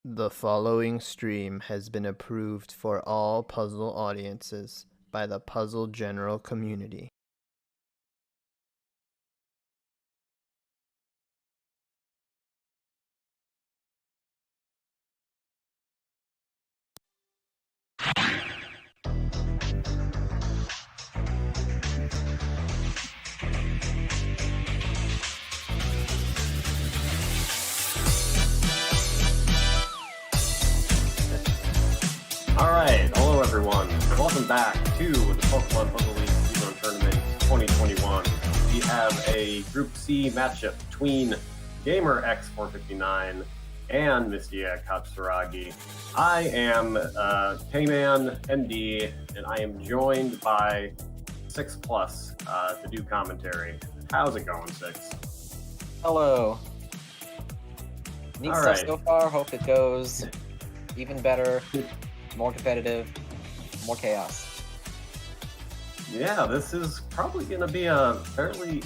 The following stream has been approved for all puzzle audiences by the puzzle general community. Alright, hello everyone. Welcome back to the Pokemon Puzzle League Speedrun Tournament 2021. We have a Group C matchup between gamerX459 and MystiaKatsuragi. I am K-Man ND, and I am joined by 6 Plus to do commentary. How's it going, 6? Hello. Neat All stuff right. so far. Hope it goes even better, more competitive, more chaos. Yeah, this is probably going to be a fairly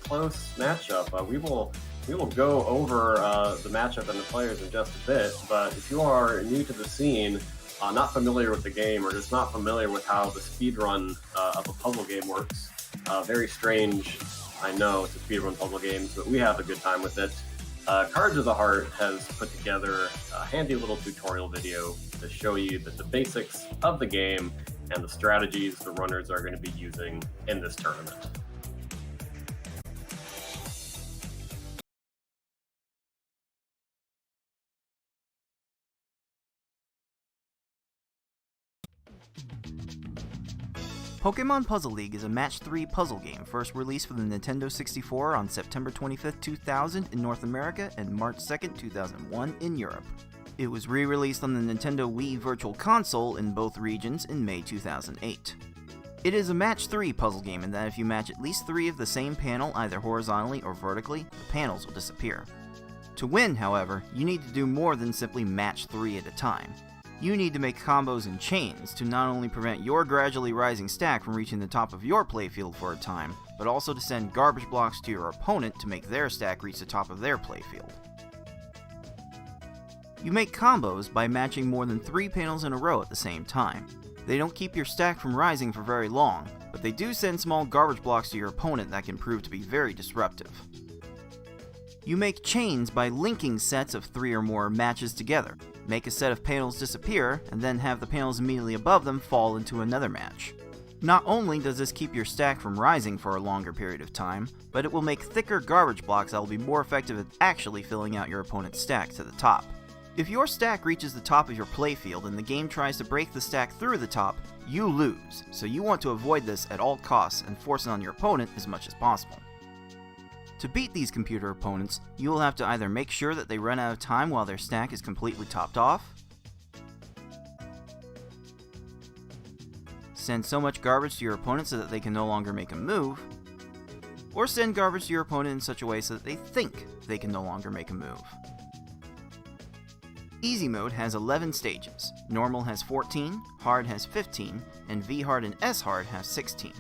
close matchup. We will go over the matchup and the players in just a bit, but if you are new to the scene, not familiar with the game, or just not familiar with how the speedrun of a puzzle game works, very strange, I know, to speedrun puzzle games, but we have a good time with it. Cards of the Heart has put together a handy little tutorial video to show you the basics of the game and the strategies the runners are going to be using in this tournament. Pokémon Puzzle League is a Match 3 puzzle game first released for the Nintendo 64 on September 25, 2000 in North America and March 2, 2001 in Europe. It was re-released on the Nintendo Wii Virtual Console in both regions in May 2008. It is a Match 3 puzzle game in that if you match at least 3 of the same panel either horizontally or vertically, the panels will disappear. To win, however, you need to do more than simply match 3 at a time. You need to make combos and chains to not only prevent your gradually rising stack from reaching the top of your playfield for a time, but also to send garbage blocks to your opponent to make their stack reach the top of their playfield. You make combos by matching more than 3 panels in a row at the same time. They don't keep your stack from rising for very long, but they do send small garbage blocks to your opponent that can prove to be very disruptive. You make chains by linking sets of 3 or more matches together. Make a set of panels disappear, and then have the panels immediately above them fall into another match. Not only does this keep your stack from rising for a longer period of time, but it will make thicker garbage blocks that will be more effective at actually filling out your opponent's stack to the top. If your stack reaches the top of your playfield and the game tries to break the stack through the top, you lose, so you want to avoid this at all costs and force it on your opponent as much as possible. To beat these computer opponents, you will have to either make sure that they run out of time while their stack is completely topped off, send so much garbage to your opponent so that they can no longer make a move, or send garbage to your opponent in such a way so that they think they can no longer make a move. Easy mode has 11 stages, normal has 14, hard has 15, and V-hard and S-hard have 16.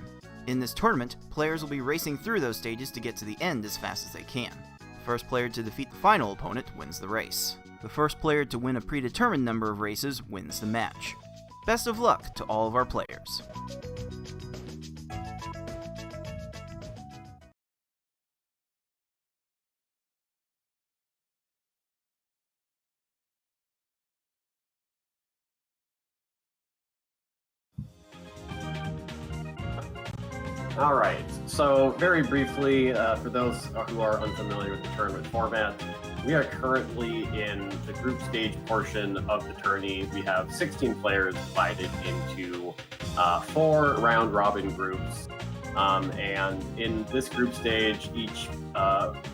In this tournament, players will be racing through those stages to get to the end as fast as they can. The first player to defeat the final opponent wins the race. The first player to win a predetermined number of races wins the match. Best of luck to all of our players. Alright, so very briefly, for those who are unfamiliar with the tournament format, we are currently in the group stage portion of the tourney. We have 16 players divided into 4 round-robin groups. And in this group stage, each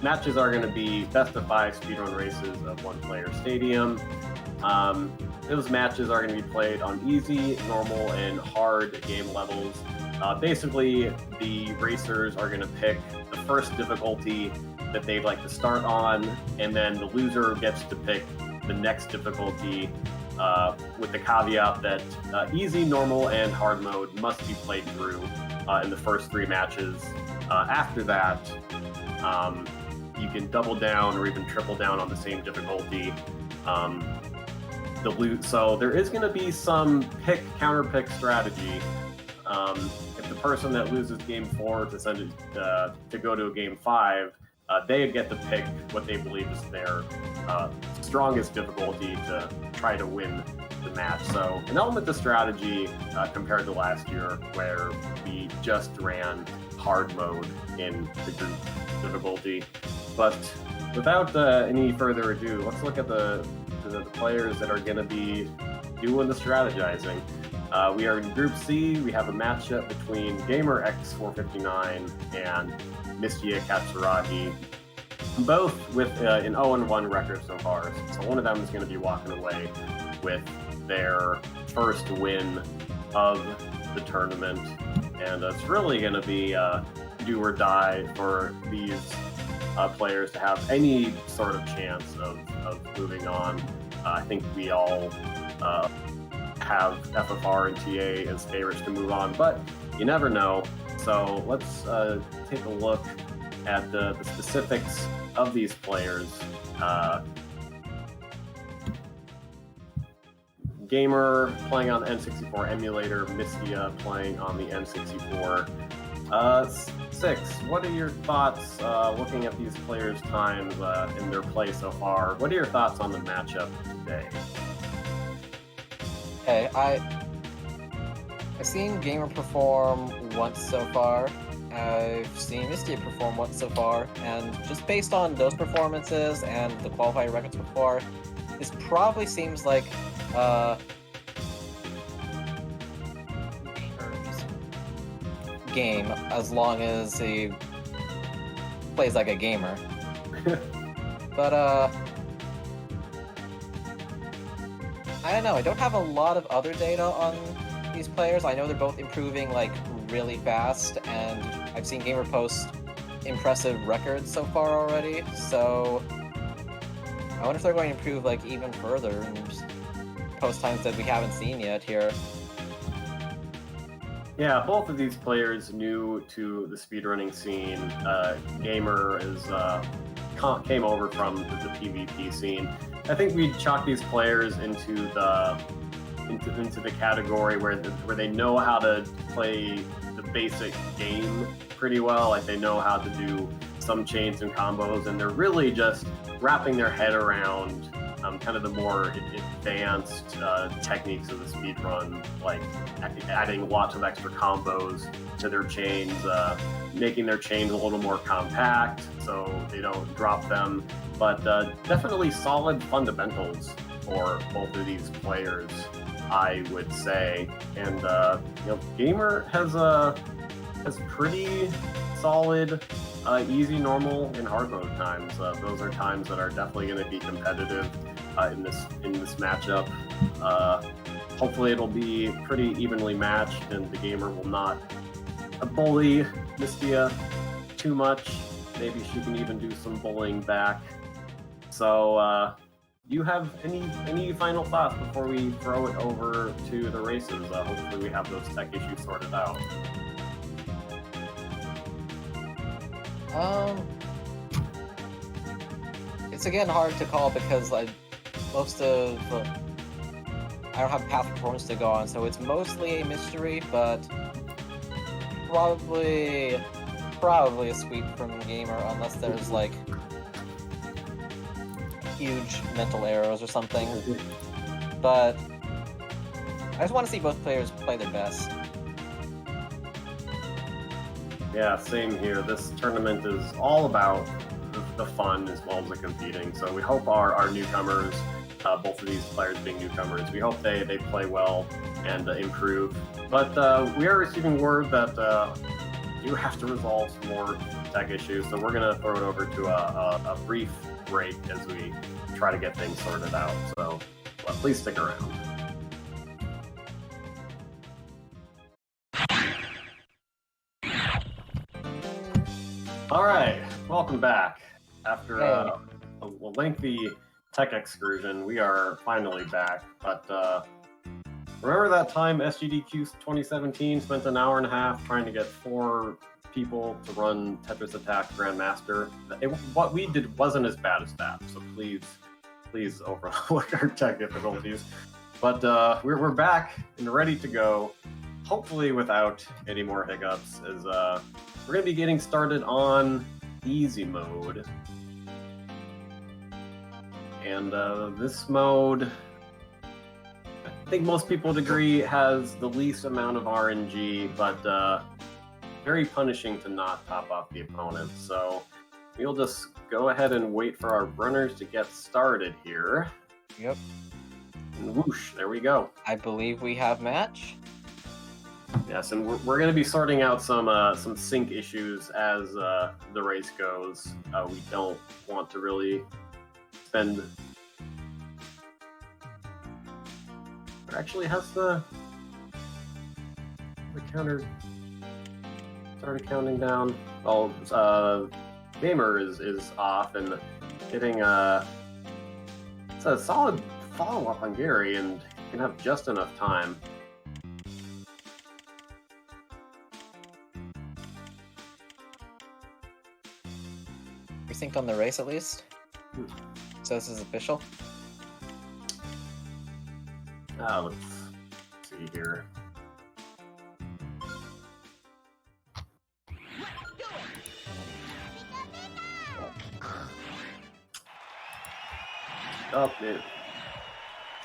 matches are going to be best-of-5 speedrun races of one-player stadium. Those matches are going to be played on easy, normal, and hard game levels. Basically, the racers are going to pick the first difficulty that they'd like to start on, and then the loser gets to pick the next difficulty with the caveat that easy, normal, and hard mode must be played through in the first 3 matches. After that, you can double down or even triple down on the same difficulty the loot. So there is going to be some counter pick strategy. If the person that loses game 4 to send it to go to a game 5, they get to pick what they believe is their strongest difficulty to try to win the match. So an element of strategy compared to last year, where we just ran hard mode in the group difficulty. But without any further ado, let's look at the players that are going to be doing the strategizing. We are in Group C. We have a matchup between gamerX459 and MystiaKatsuragi, both with an 0-1 record so far. So one of them is going to be walking away with their first win of the tournament, and it's really going to be do or die for these players to have any sort of chance of moving on. I think we all have FFR and TA as favorites to move on, but you never know. So let's take a look at the specifics of these players. Gamer playing on the N64 emulator, Mystia playing on the N64. Six, what are your thoughts looking at these players' times in their play so far? What are your thoughts on the matchup today? Okay, I've seen Gamer perform once so far. I've seen Mystia perform once so far, and just based on those performances and the qualifying records before, this probably seems like Gamer's game, as long as he plays like a gamer. But I don't know, I don't have a lot of other data on these players. I know they're both improving like really fast, and I've seen Gamer post impressive records so far already, so I wonder if they're going to improve like even further and just post times that we haven't seen yet here. Yeah, both of these players new to the speedrunning scene. Gamer is came over from the PvP scene. I think we'd chalk these players into the category where they know how to play the basic game pretty well. Like they know how to do some chains and combos, and they're really just wrapping their head around kind of the more advanced techniques of the speedrun, like adding lots of extra combos to their chains, making their chains a little more compact so they don't drop them. But definitely solid fundamentals for both of these players, I would say. And Gamer has pretty solid easy, normal, and hard mode times. Those are times that are definitely going to be competitive in this matchup. Hopefully it'll be pretty evenly matched, and the Gamer will not bully Mystia too much. Maybe she can even do some bullying back. So, do you have any final thoughts before we throw it over to the races? Hopefully we have those tech issues sorted out. It's again hard to call because I don't have past performance to go on, so it's mostly a mystery, but probably a sweep from Gamer unless there's like huge mental errors or something. But I just want to see both players play their best. Yeah, same here. This tournament is all about the fun as well as the competing. So we hope our newcomers, both of these players being newcomers, we hope they play well and improve. But we are receiving word that you have to resolve some more tech issues. So we're going to throw it over to a brief break as we try to get things sorted out. So please stick around. All right, welcome back. After a lengthy tech excursion, we are finally back. But remember that time SGDQ 2017 spent an hour and a half trying to get 4 people to run Tetris Attack Grandmaster? What we did wasn't as bad as that, so please please overlook our tech difficulties. But we're back and ready to go, hopefully without any more hiccups, as we're going to be getting started on easy mode. And this mode, I think most people would agree, has the least amount of RNG, but very punishing to not top off the opponent. So we'll just go ahead and wait for our runners to get started here. Yep. And whoosh, there we go. I believe we have match. Yes, and we're going to be sorting out some sync issues as the race goes. We don't want to really spend... It actually has the counter started counting down. Oh, Gamer is off and getting it's a solid follow-up on Gary, and can have just enough time. We sync on the race at least. So this is official. Let's see here. Oh, it looks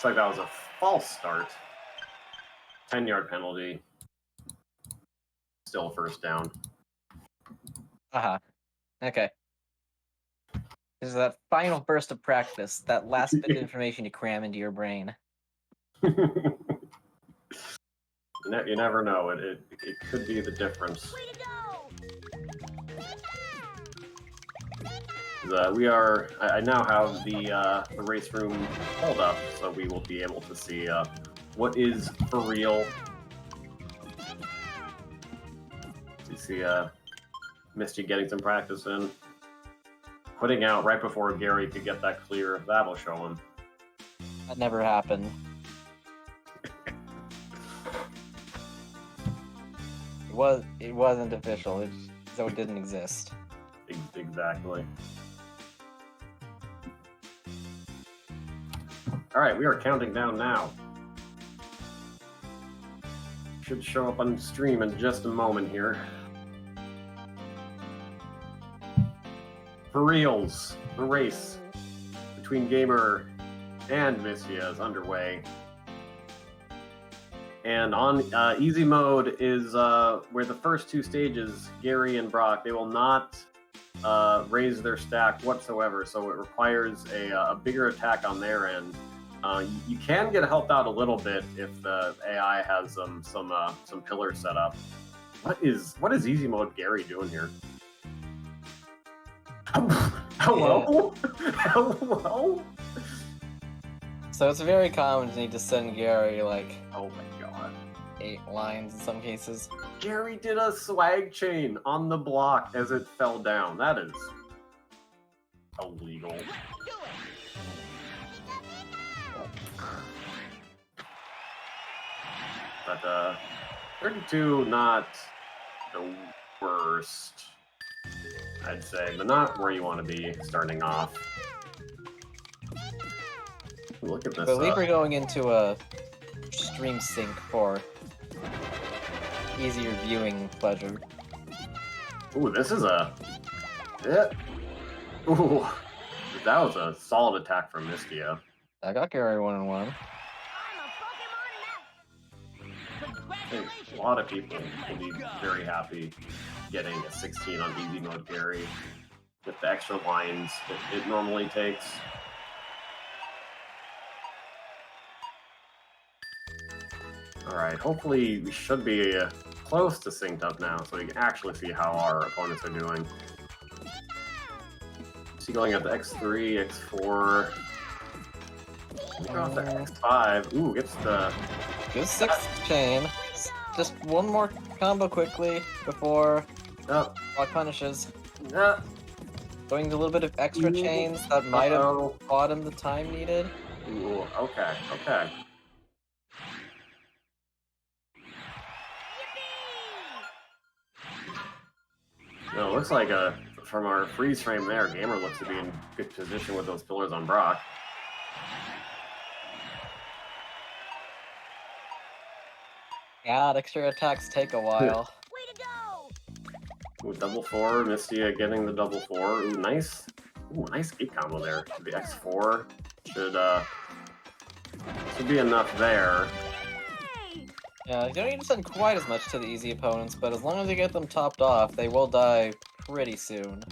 like that was a false start. 10-yard penalty. Still first down. Uh-huh. Okay. This is that final burst of practice, that last bit of information you cram into your brain. You never know. It could be the difference. I now have the race room pulled up, so we will be able to see what is for real. You see Misty getting some practice in. Putting out right before Gary could get that clear. That will show him. That never happened. It wasn't official, so it didn't exist. Exactly. Alright, we are counting down now. Should show up on stream in just a moment here. For reals, the race between Gamer and Mistia is underway. And on easy mode is where the first two stages, Gary and Brock, they will not raise their stack whatsoever, so it requires a bigger attack on their end. You can get helped out a little bit if the AI has some pillars set up. What is easy mode Gary doing here? Hello? Yeah. Hello? So it's very common to need to send Gary, like, Oh my god. 8 lines in some cases. Gary did a swag chain on the block as it fell down. That is illegal. But 32, not the worst, I'd say, but not where you want to be starting off. Look at this. I believe we're going into a stream sync for easier viewing pleasure. Ooh, this is a... Yeah. Ooh, that was a solid attack from Mistia. I got Gary 1-1. I think a lot of people will be very happy getting a 16 on easy mode Gary with the extra lines that it normally takes. Alright, hopefully we should be close to synced up now so we can actually see how our opponents are doing. See, going at the X3, X4... Off the X5. Ooh, gets the... Good 6th chain. Just one more combo quickly before Oh, Rock punishes. yeah. Going to a little bit of extra chains that might have bought him the time needed. Ooh, okay, okay. No, it looks like from our freeze frame there, Gamer looks to be in good position with those pillars on Brock. God, extra attacks take a while. Ooh, double 4, Mystia getting the double 4. Ooh, nice. Ooh, nice 8 combo there. The X4 should be enough there. Yeah, you don't need to send quite as much to the easy opponents, but as long as you get them topped off, they will die pretty soon.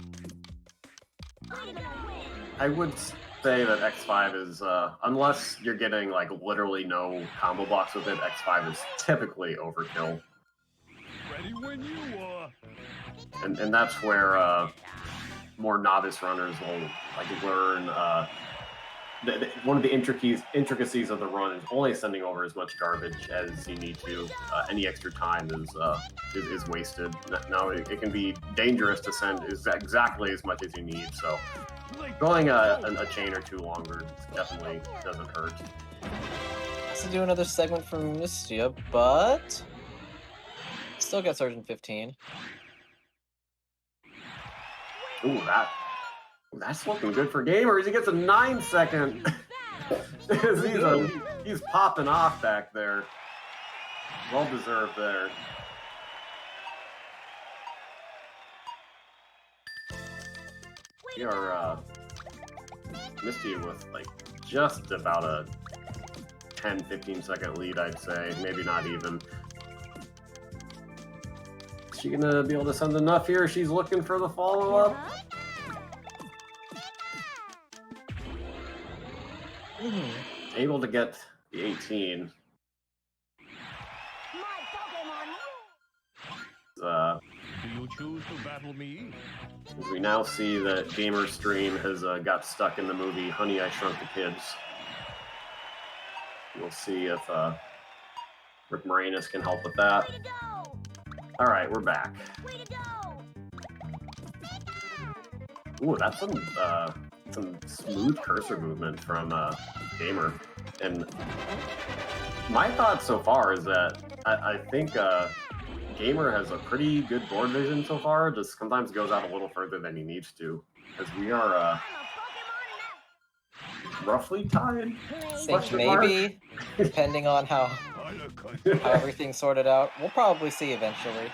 I would say that X5 is, unless you're getting like literally no combo blocks with it, X5 is typically overkill. Ready when you are. And that's where more novice runners will like learn. One of the intricacies of the run is only sending over as much garbage as you need to. Any extra time is wasted. Now it can be dangerous to send exactly as much as you need. So going a chain or two longer definitely doesn't hurt. Has to do another segment from Mystia, but still got Surgeon 15. Ooh, that's looking good for gamers. He gets a 9-second. he's popping off back there. Well deserved there. We are Misty with like just about a 10-15 second lead, I'd say. Maybe not even. Is she gonna be able to send enough here? She's looking for the follow-up. Able to get the 18. Do you choose to battle me? As we now see that GamerStream has got stuck in the movie Honey, I Shrunk the Kids. We'll see if Rick Moranis can help with that. All right, we're back. Ooh, that's some smooth cursor movement from Gamer. And my thought so far is that I think Gamer has a pretty good board vision so far, just sometimes goes out a little further than he needs to. Because we are roughly tied. Think maybe, depending on how everything's sorted out. We'll probably see eventually.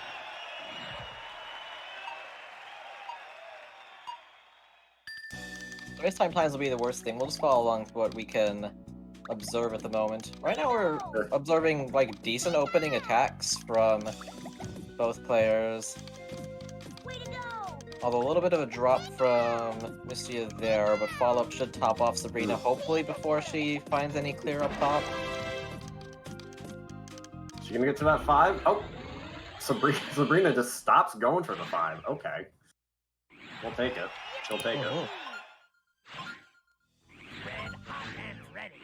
Race time plans will be the worst thing. We'll just follow along with what we can observe at the moment. Right now we're observing like decent opening attacks from both players. Although a little bit of a drop from Mystia there, but follow-up should top off Sabrina, hopefully before she finds any clear up top. She gonna get to that 5? Oh! Sabrina just stops going for the 5. Okay. We'll take it. She'll take it. Red hot and ready.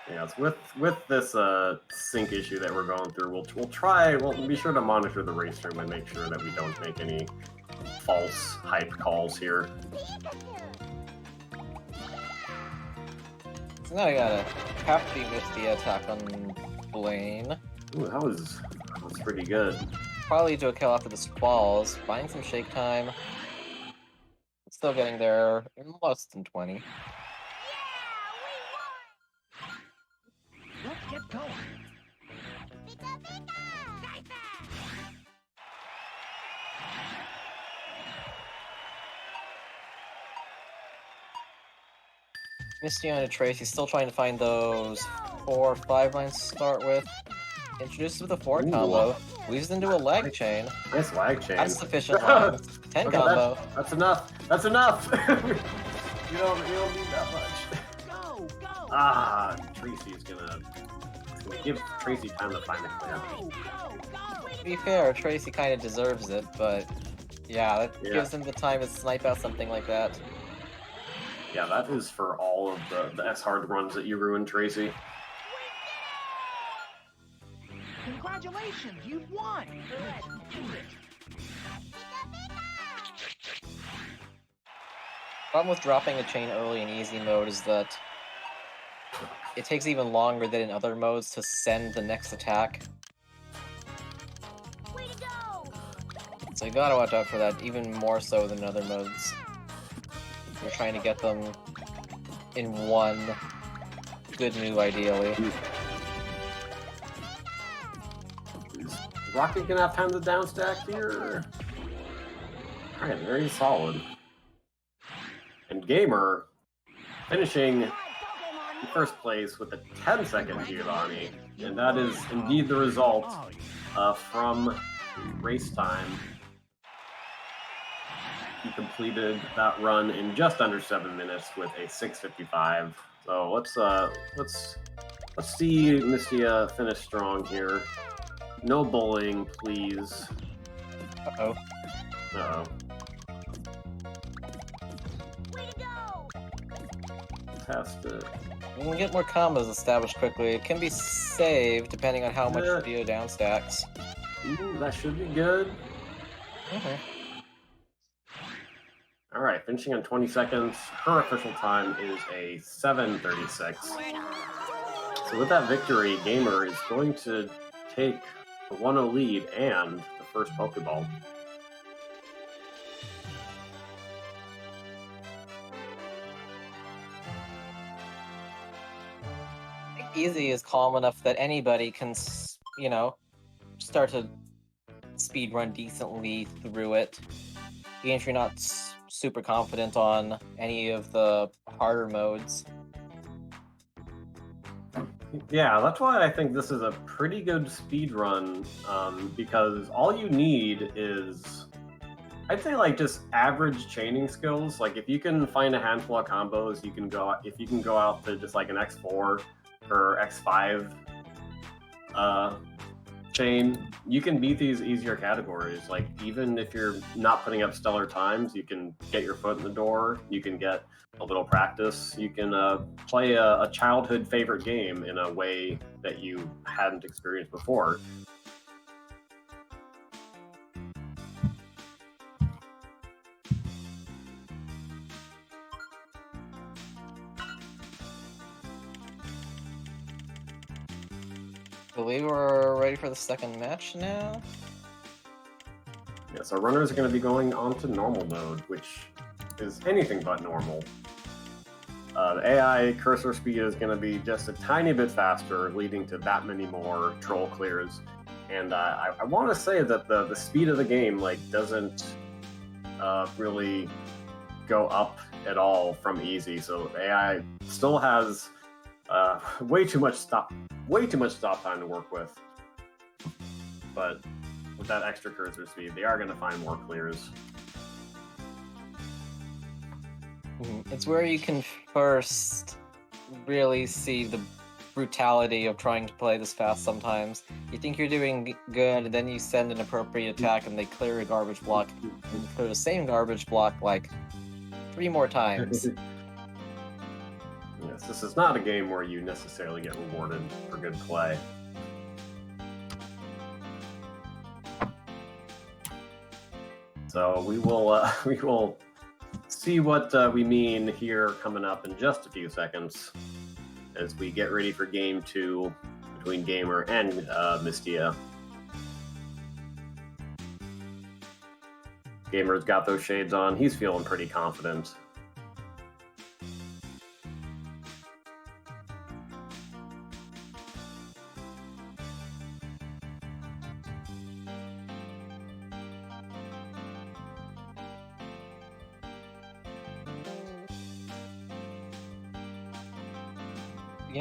Yeah, it's with this sync issue that we're going through, we'll be sure to monitor the race room and make sure that we don't make any false hype calls here. So now I got a hefty Mystia attack on Blaine. Ooh, that was pretty good. Probably lead to a kill after the squalls. Buying some shake time. Still getting there in less than 20. Let's get going. Mystia and Tracy's still trying to find those 4 or 5 lines to start with. Introduces with a 4 combo. Weaves into a lag chain. Nice lag chain. That's sufficient lines. 10 Okay, combo. That's enough. That's enough. you don't need that much. Go, go. Ah, Tracy's gonna give Tracy time to find a clear. To be fair, Tracy kind of deserves it, but yeah, that gives him the time to snipe out something like that. Yeah, that is for all of the S-hard runs that you ruined, Tracy. Congratulations, you've won. Let's do it. Problem with dropping a chain early in easy mode is that it takes even longer than in other modes to send the next attack. So you gotta watch out for that, even more so than other modes. You're trying to get them in one good move, ideally. Is Rocket gonna have time to downstack here? Alright, very solid. And Gamer finishing in first place with a 10-second Giovanni. And that is indeed the result from race time. He completed that run in just under 7 minutes with a 6:55. So let's see Mystia finish strong here. No bullying, please. Uh-oh. Uh-oh. Way to go! Fantastic. You can get more combos established quickly. It can be saved depending on how much Yeah. Dio downstacks. Ooh, that should be good. Okay. All right, finishing on 20 seconds. Her official time is a 7:36. So with that victory, Gamer is going to take a 1-0 lead and the first Pokeball. I think Easy is calm enough that anybody can, start to speed run decently through it. Even if you're not super confident on any of the harder modes. Yeah, that's why I think this is a pretty good speed run, because all you need is, I'd say, like, just average chaining skills. Like, if you can find a handful of combos, you can go out to just like an X4 or X5 chain, you can beat these easier categories. Like, even if you're not putting up stellar times, you can get your foot in the door, you can get a little practice, you can play a childhood favorite game in a way that you hadn't experienced before. I believe we're ready for the second match now. Yeah, so runners are going to be going on to normal mode, which is anything but normal. The AI cursor speed is going to be just a tiny bit faster, leading to that many more troll clears. And I want to say that the speed of the game doesn't really go up at all from easy. So AI still has way too much stop time to work with. But with that extra cursor speed, they are going to find more clears. It's where you can first really see the brutality of trying to play this fast sometimes. You think you're doing good, and then you send an appropriate attack and they clear a garbage block, and clear the same garbage block like 3 more times. Yes, this is not a game where you necessarily get rewarded for good play. So we will see what we mean here coming up in just a few seconds as we get ready for game 2 between Gamer and Mystia. Gamer's got those shades on. He's feeling pretty confident.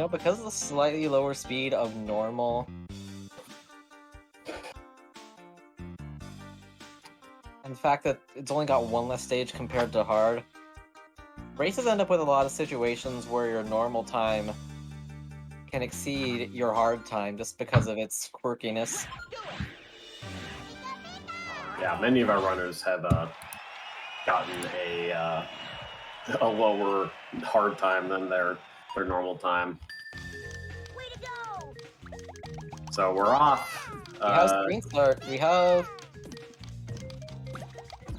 Because of the slightly lower speed of normal, and the fact that it's only got one less stage compared to hard, races end up with a lot of situations where your normal time can exceed your hard time just because of its quirkiness. Yeah, many of our runners have gotten a lower hard time than their normal time. Way to go! So we're off. We have screen start. We have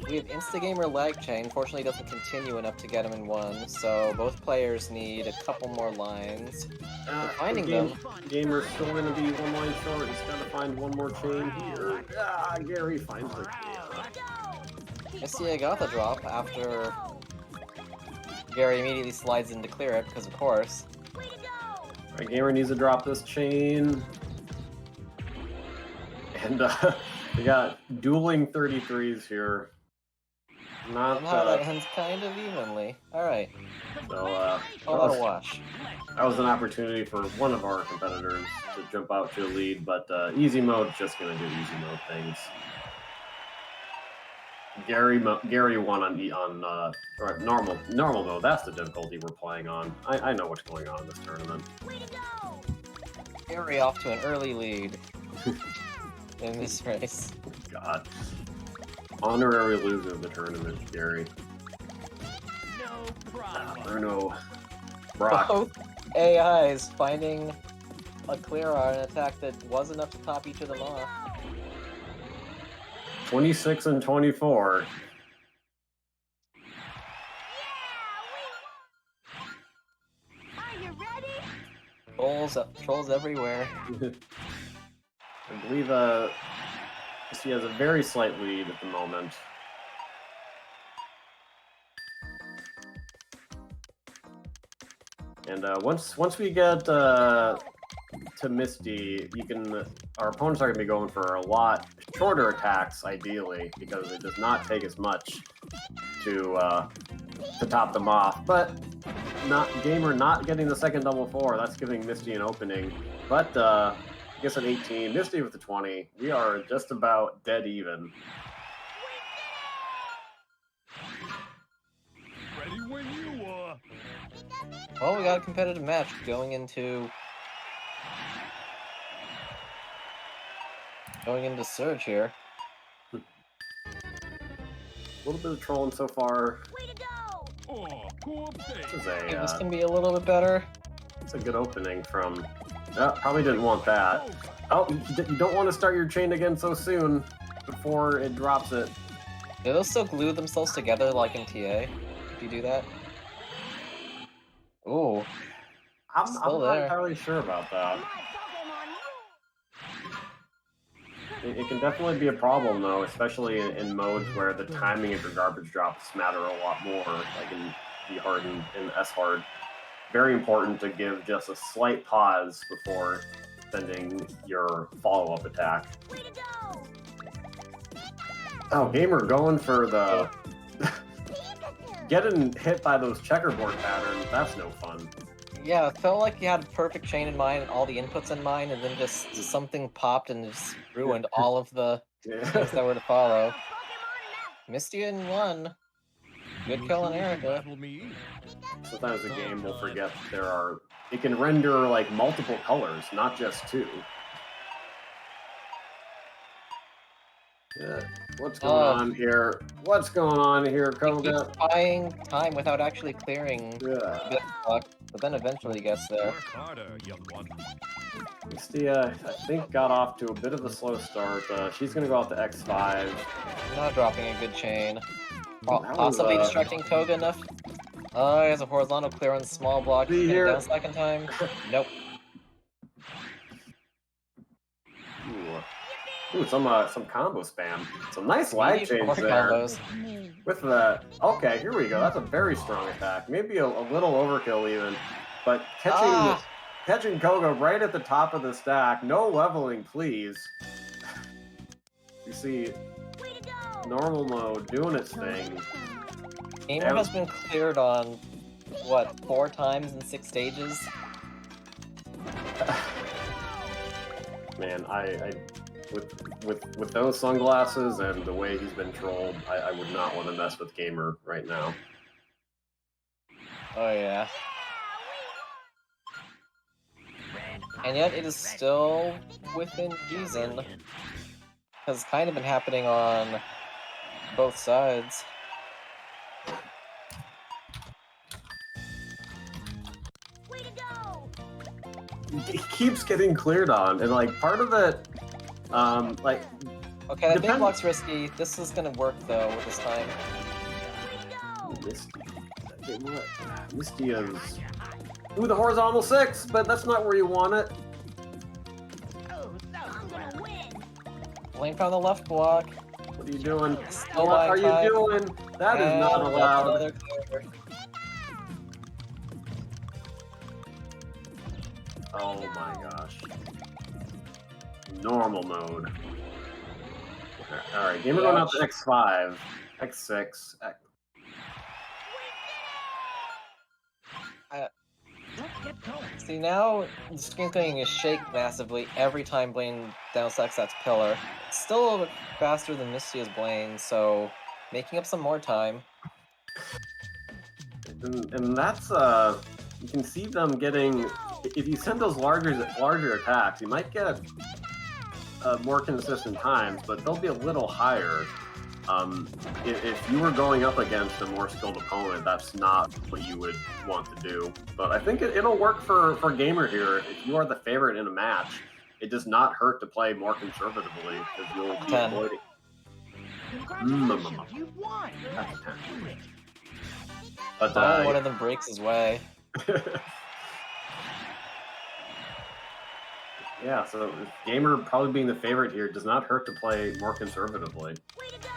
Instagamer lag chain. Fortunately, it doesn't continue enough to get them in one, so both players need a couple more lines. Finding them. Gamer's still going to be one line short. He's got to find one more chain here. Gary finds it. Mistia got the drop after Gary immediately slides in to clear it, because of course. Alright, Gamer needs to drop this chain. And we got dueling 33s here. Not Somehow that ends kind of evenly. Alright. so Oh, that'll wash. that was an opportunity for one of our competitors to jump out to a lead, but easy mode's just gonna do easy mode things. Gary won on or normal mode. That's the difficulty we're playing on. I know what's going on in this tournament. Gary off to an early lead in this race. God, honorary loser of the tournament, Gary. No problem. Bruno, Brock. Both AIs finding a clear on an attack that was enough to top each of them off. 26 and 24. Are you ready? Trolls everywhere. I believe he has a very slight lead at the moment. And once we get to Misty, our opponents are going to be going for a lot shorter attacks, ideally, because it does not take as much to top them off. But Gamer not getting the second double 4, that's giving Misty an opening. But I guess at 18, Misty with the 20, we are just about dead even. Ready when you are. Well, we got a competitive match going into Surge here. A little bit of trolling so far. Way to go! Oh, cool update. This is I think this a can be a little bit better. it's a good opening from. Probably didn't want that. Oh, you don't want to start your chain again so soon before it drops it. Do those still glue themselves together like in TA? If you do that? Ooh. I'm Still not there. entirely sure about that. My Pokémon rule! It can definitely be a problem though, especially in modes where the timing of your garbage drops matter a lot more, like in B hard and S hard. Very important to give just a slight pause before sending your follow-up attack. Way to go! Oh, Gamer going for the Pikachu! getting hit by those checkerboard patterns. That's no fun. Yeah, it felt like you had a perfect chain in mind and all the inputs in mind, and then just something popped and just ruined all of the things that were to follow. Misty in 1. Good kill on Erica. Battle me. Sometimes the game will forget that it can render like multiple colors, not just 2. Yeah. What's going on here? What's going on here, He Koga? keeps buying time without actually clearing Yeah. this block, but then eventually he gets there. Work harder, young one. Mistia, I think, got off to a bit of a slow start. She's going to go out to X5. Not dropping a good chain. That was, Possibly distracting Koga enough. Oh, he has a horizontal clear on small block. See Get it here. down second time. Nope. Ooh, some combo spam. Some nice lag Need chains more there. combos. With the okay, here we go. That's a very strong attack. Maybe a little overkill even, but catching Koga right at the top of the stack. No leveling, please. You see, Way to go! normal mode doing its thing. Gamer has been cleared on, what, 4 times in 6 stages? Man, I with those sunglasses and the way he's been trolled, I would not want to mess with Gamer right now. Oh yeah. And yet it is still within reason. Has kind of been happening on both sides. Way to go! He keeps getting cleared on, and like part of it, like Okay, that big Depend- block's risky. This is gonna work though with this time. Misty is. Ooh, the horizontal 6, but that's not where you want it. Oh, so I'm gonna win! Link on the left block. What are you doing? Still What buying are you time. doing? That is not And that's allowed. another clear. Oh my gosh. Normal mode. Alright, gamer going out to X5, X6. See, now the screen's going to shake massively every time Blaine down selects that pillar. It's still a little bit faster than Mystia's Blaine, so making up some more time. And that's, you can see them getting, if you send those larger attacks, you might get more consistent times, but they'll be a little higher. If you were going up against a more skilled opponent, that's not what you would want to do. But I think it'll work for Gamer here. If you are the favorite in a match, it does not hurt to play more conservatively, because you'll be 10. avoiding. Congratulations, you won! That's a 10. But, One of them breaks his way. yeah, so Gamer probably being the favorite here does not hurt to play more conservatively. Way to go!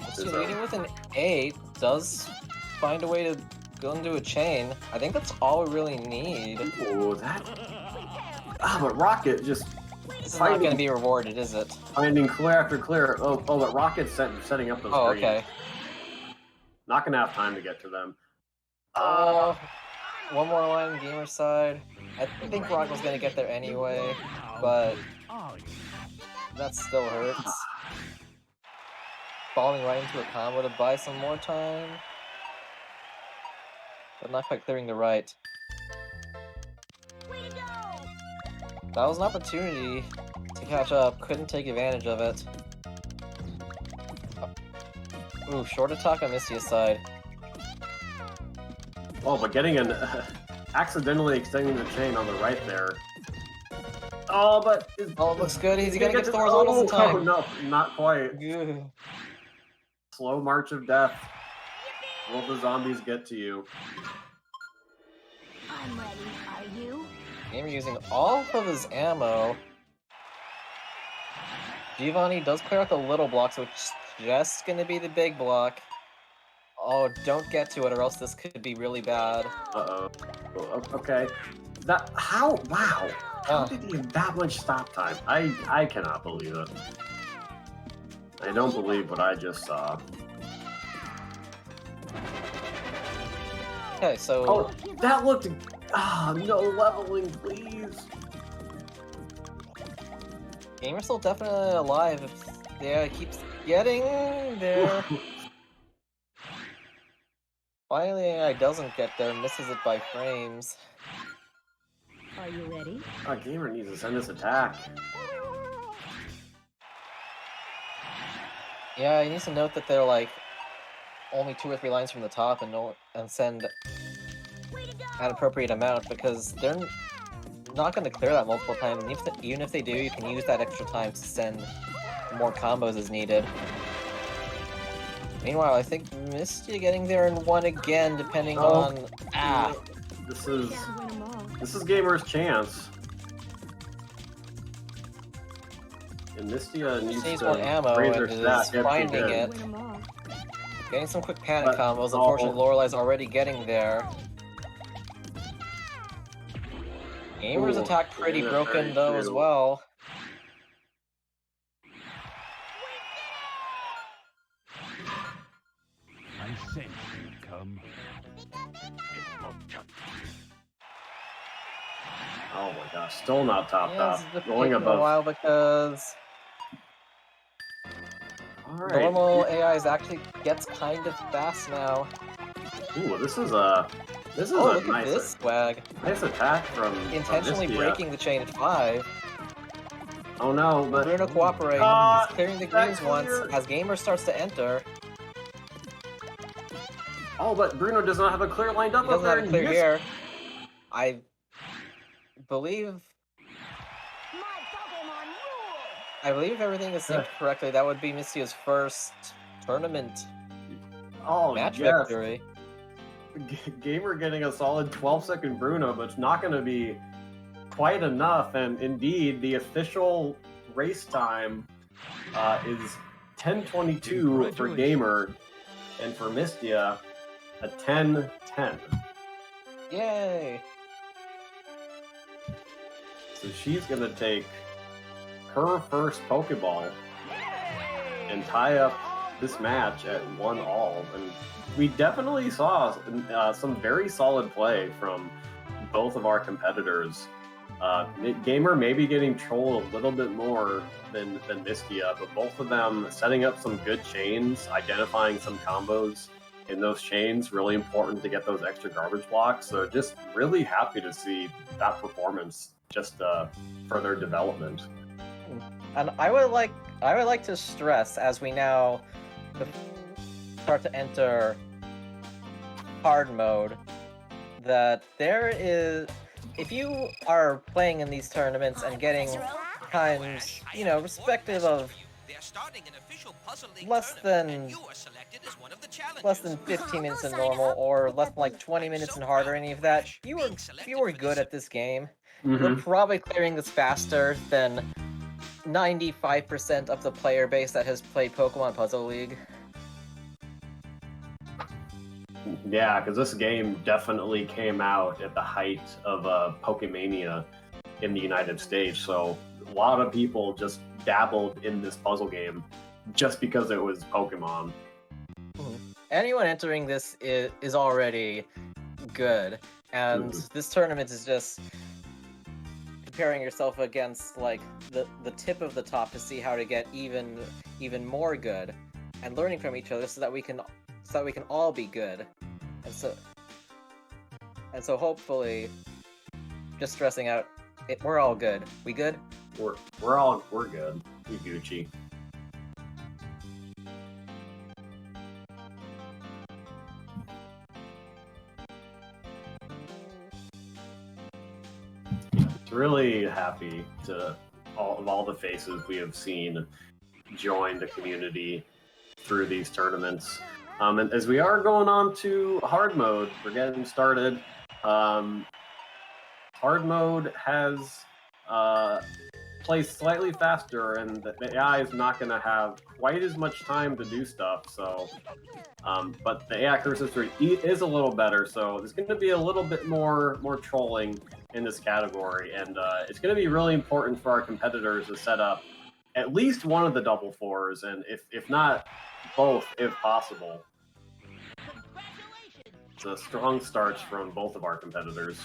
Mystia leading with an 8 does find a way to go into a chain. I think that's all we really need. Oh, that... Ah, but Rocket just This is not going to be rewarded, is it? finding clear after clear. Oh, but Rocket's setting up those Oh, screens. okay. Not gonna have time to get to them. One more line on Gamer's side. I think Rock was going to get there anyway, but that still hurts. Falling right into a combo to buy some more time. But not quite clearing the right. Way to go! That was an opportunity to catch up, couldn't take advantage of it. Ooh, short attack on Mystia's side. Oh, but getting an accidentally extending the chain on the right there. Oh, but Oh, it looks good. He's gonna get to the oh, horizontals in time. no, not quite. Ugh. Slow march of death. Will the zombies get to you? I'm ready, are you? Gamer using all of his ammo. Giovanni does clear out the little block, so it's just gonna be the big block. Oh, don't get to it or else this could be really bad. Uh-oh. Okay. That, how, wow. How Oh. did he have that much stop time? I cannot believe it. I don't believe what I just saw. Okay, so Oh, that looked, no leveling, please. Gamer's still definitely alive if he keeps getting there. Finally, AI doesn't get there, misses it by frames. Are you ready? Oh, Gamer needs to send this attack. Yeah, he needs to note that they're like only 2 or 3 lines from the top and send an appropriate amount because they're not going to clear that multiple times. And even if they do, you can use that extra time to send more combos as needed. Meanwhile, I think Mystia getting there in 1 again, depending on This is Gamer's chance. And Mystia needs needs to more ammo raise her and stat. is Yep, she finding did. it. Getting some quick panic But- combos. oh. Unfortunately, Lorelai's already getting there. Gamer's Ooh, attack pretty yeah, broken very though as true. well. I sense you come. Oh my gosh, still not topped Yeah, up. this has been Going taking a above. while because Alright. normal AIs actually gets kind of fast now. Ooh, this is a Oh, look at nice, this swag. nice attack from Intentionally Mystia. breaking the chain at 5. Oh no, but Bruno cooperating. Ah, He's clearing the that greens once clear. as Gamer starts to enter. but Bruno does not have a clear lined up He up doesn't there. have a clear and missed. here. I believe My Pokemon rule! I believe if everything is synced correctly, that would be Mystia's first tournament Oh, match yes. victory. Gamer getting a solid 12-second Bruno, but it's not going to be quite enough. And indeed, the official race time is 10-22 for Gamer, and for Mystia, a 10-10. Yay! So she's gonna take her first Pokeball and tie up this match at 1-all. And we definitely saw some very solid play from both of our competitors. Gamer maybe getting trolled a little bit more than Mystia, but both of them setting up some good chains, identifying some combos in those chains, really important to get those extra garbage blocks. So just really happy to see that performance, just further development. And I would like to stress, as we now start to enter hard mode, that there is, if you are playing in these tournaments and getting times, respective of less than 15 minutes in normal, or less than like 20 minutes in hard, or any of that, if you were good at this game, you're probably clearing this faster than 95% of the player base that has played Pokemon Puzzle League. Yeah, because this game definitely came out at the height of Pokemania in the United States, so a lot of people just dabbled in this puzzle game just because it was Pokemon. Anyone entering this is already good, and this tournament is just comparing yourself against like the tip of the top to see how to get even more good, and learning from each other so that we can all be good. And so hopefully, just stressing out, we're all good. We good? We're good. We Gucci. Really happy to all the faces we have seen join the community through these tournaments. And as we are going on to hard mode, we're getting started. Hard mode has plays slightly faster, and the AI is not going to have quite as much time to do stuff. So, but the AI curse history is a little better, so there's going to be a little bit more trolling in this category, and it's going to be really important for our competitors to set up at least one of the double fours, and if not both, if possible. So strong starts from both of our competitors.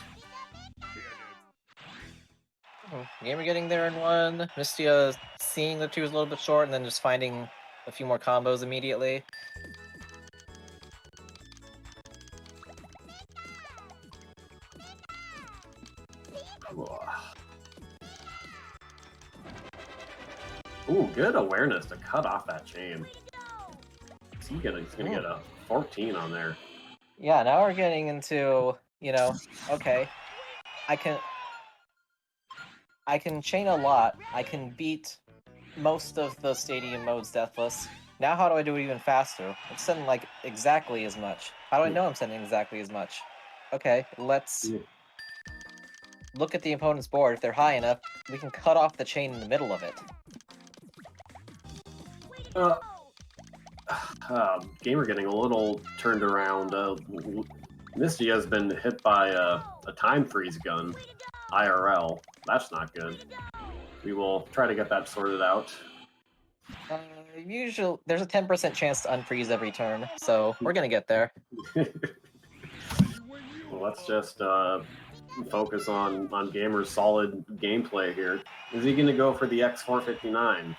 Gamer getting there in one. Mystia seeing that she was a little bit short, and then just finding a few more combos immediately. Ooh, good awareness to cut off that chain. He's gonna get a 14 on there. Yeah, now we're getting into, okay, I can chain a lot. I can beat most of the stadium modes deathless. Now how do I do it even faster? I'm sending like exactly as much. How do I know I'm sending exactly as much? Okay, let's look at the opponent's board. If they're high enough, we can cut off the chain in the middle of it. Gamer getting a little turned around. Misty has been hit by a time freeze gun, IRL. That's not good. We will try to get that sorted out. Usually, there's a 10% chance to unfreeze every turn, so we're gonna get there. Well, let's just focus on Gamer's solid gameplay here. Is he gonna go for the X459?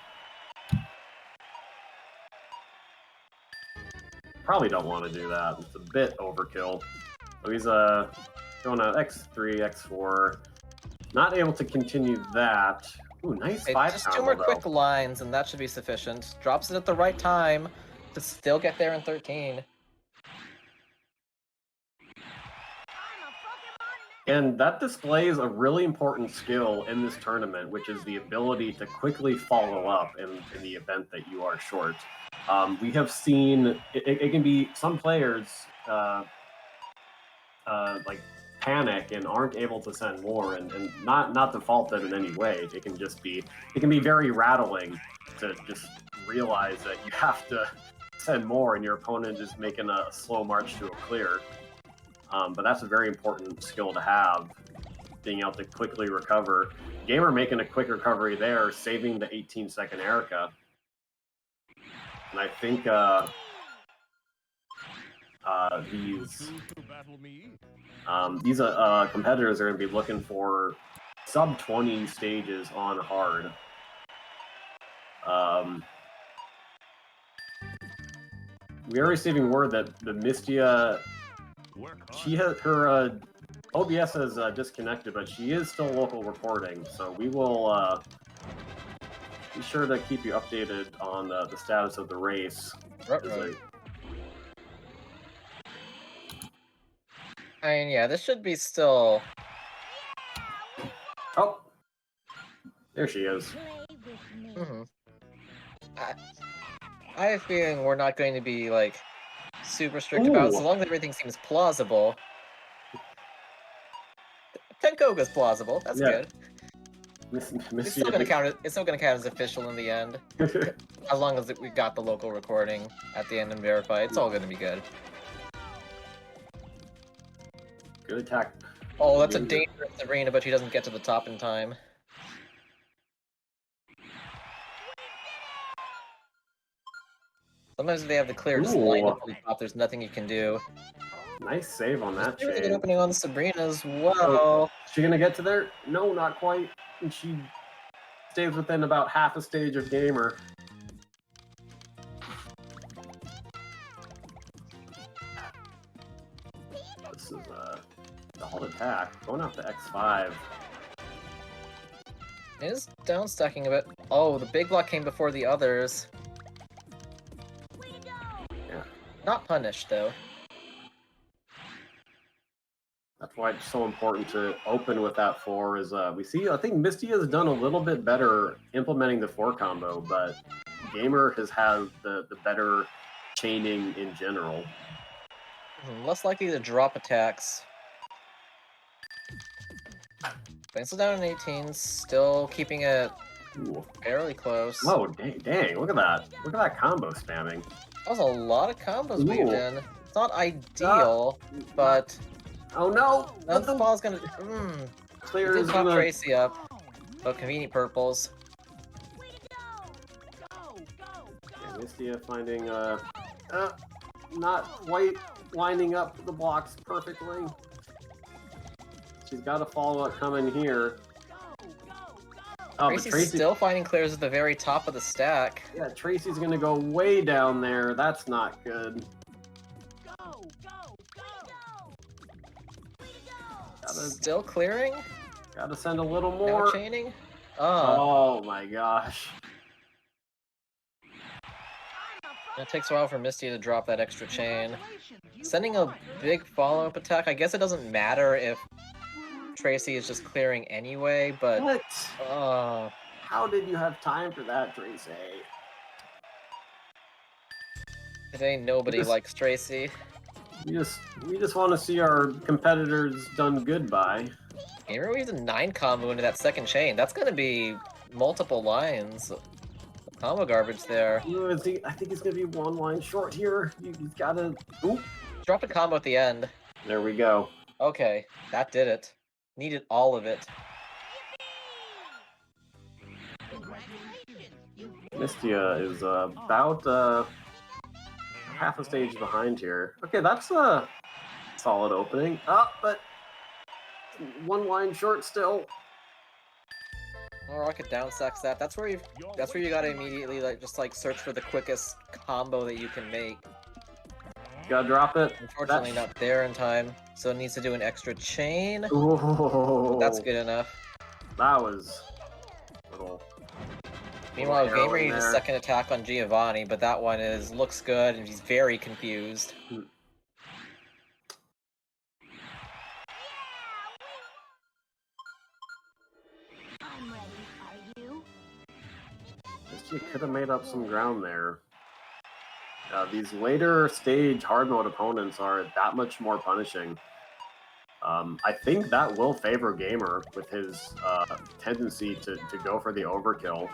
Probably don't want to do that. It's a bit overkill. So he's going out X3, X4. Not able to continue that. Ooh, nice 5 Just 2 more quick lines, and that should be sufficient. Drops it at the right time to still get there in 13. And that displays a really important skill in this tournament, which is the ability to quickly follow up in the event that you are short. We have seen it can be some players like panic and aren't able to send more, and not to fault them in any way. It can be very rattling to just realize that you have to send more and your opponent is making a slow march to a clear. But that's a very important skill to have, being able to quickly recover. Gamer making a quick recovery there, saving the 18-second Erica. And I think these competitors are going to be looking for sub 20 stages on hard. We are receiving word that the Mystia, she has her OBS has disconnected, but she is still local recording, so we will be sure to keep you updated on the status of the race. I mean, yeah, this should be still... Oh! There she is. Mm-hmm. I have a feeling we're not going to be, like, super strict about it, so long as everything seems plausible. Tenkoga's plausible, that's good. It's still gonna count as official in the end. As long as we got the local recording at the end and verify, it's all gonna be good. Good attack. Oh, that's a dangerous arena, but he doesn't get to the top in time. Sometimes if they have the clear just line up to the top, there's nothing you can do. Nice save on that Really chain. good opening on Sabrina as well. Oh, is she gonna get to there? No, not quite. And she stays within about half a stage of Gamer. This is a solid attack. Going off the X5. It is down stacking a bit. Oh, the big block came before the others. Yeah. Not punished, though. That's why it's so important to open with that 4 is we see, I think Misty has done a little bit better implementing the 4 combo, but Gamer has had the better chaining in general. Less likely to drop attacks. Pencil down in 18, still keeping it fairly close. Oh, dang, look at that. Look at that combo spamming. That was a lot of combos weaved in. It's not ideal, but... Oh no! That's the ball's gonna... Clear is top gonna... Tracy up. Oh, convenient purples. Yeah, Mystia finding, not quite lining up the blocks perfectly. She's got a follow-up coming here. Oh, Tracy's still finding clears at the very top of the stack. Yeah, Tracy's gonna go way down there. That's not good. Still clearing? Gotta send a little more. Now chaining? Oh my gosh. It takes a while for Misty to drop that extra chain. Sending a big follow-up attack, I guess it doesn't matter if Tracy is just clearing anyway, but... What? How did you have time for that, Tracy? Today nobody likes Tracy. We just want to see our competitors done good by. Gamer weaves a 9 combo into that second chain. That's gonna be multiple lines. Combo garbage there. I think he's gonna be one line short here. He's gotta... Oop. Drop a combo at the end. There we go. Okay, that did it. Needed all of it. Mystia is about half a stage behind here. Okay, that's a solid opening. But one line short still. Or I could downstacks that. That's where you gotta immediately just search for the quickest combo that you can make. Gotta drop it. Unfortunately, not there in time, so it needs to do an extra chain. Ooh. That's good enough. That was a little. Meanwhile, Gamer needs a second attack on Giovanni, but that one looks good, and he's very confused. I'm ready. Are you? She could have made up some ground there. These later stage hard mode opponents are that much more punishing. I think that will favor Gamer with his tendency to go for the overkill.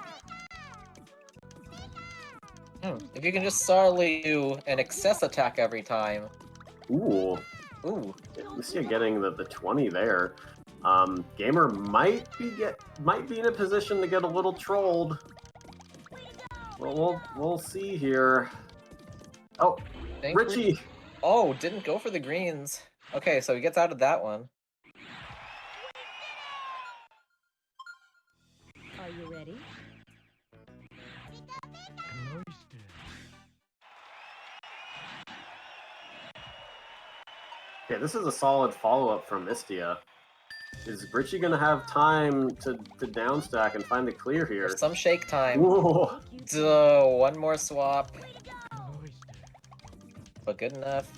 If you can just solidly do an excess attack every time. Ooh. Ooh. Mistia getting the 20 there. Gamer might be in a position to get a little trolled. Well, we'll see here. Oh, Richie! Oh, didn't go for the greens. Okay, so he gets out of that one. Are you ready? Okay, this is a solid follow-up from Mistia. Is Richie gonna have time to downstack and find a clear here? There's some shake time. Ooh. Duh, one more swap. But good enough.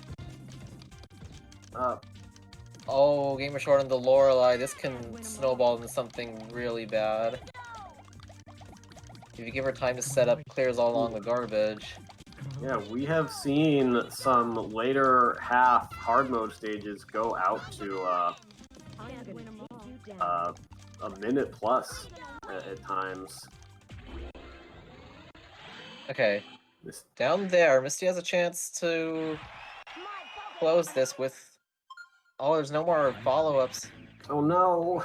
Oh, gamer short on the Lorelei. This can snowball into something really bad. If you give her time to set up, clears all along the garbage. Yeah, we have seen some later half hard mode stages go out to a minute plus at times. Okay. Down there, Misty has a chance to close this with... Oh, there's no more follow-ups. Oh no!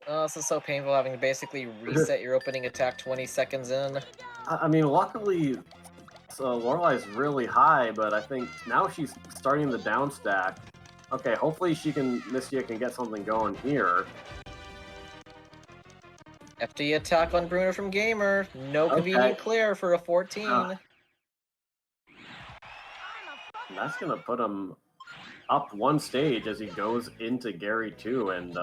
Oh, this is so painful having to basically reset your opening attack 20 seconds in. I mean, luckily, Lorelei's really high, but I think now she's starting the down stack. Okay, hopefully Mistia can get something going here. FD attack on Bruno from Gamer. No convenient clear for a 14. That's gonna put him up one stage as he goes into Gary 2, and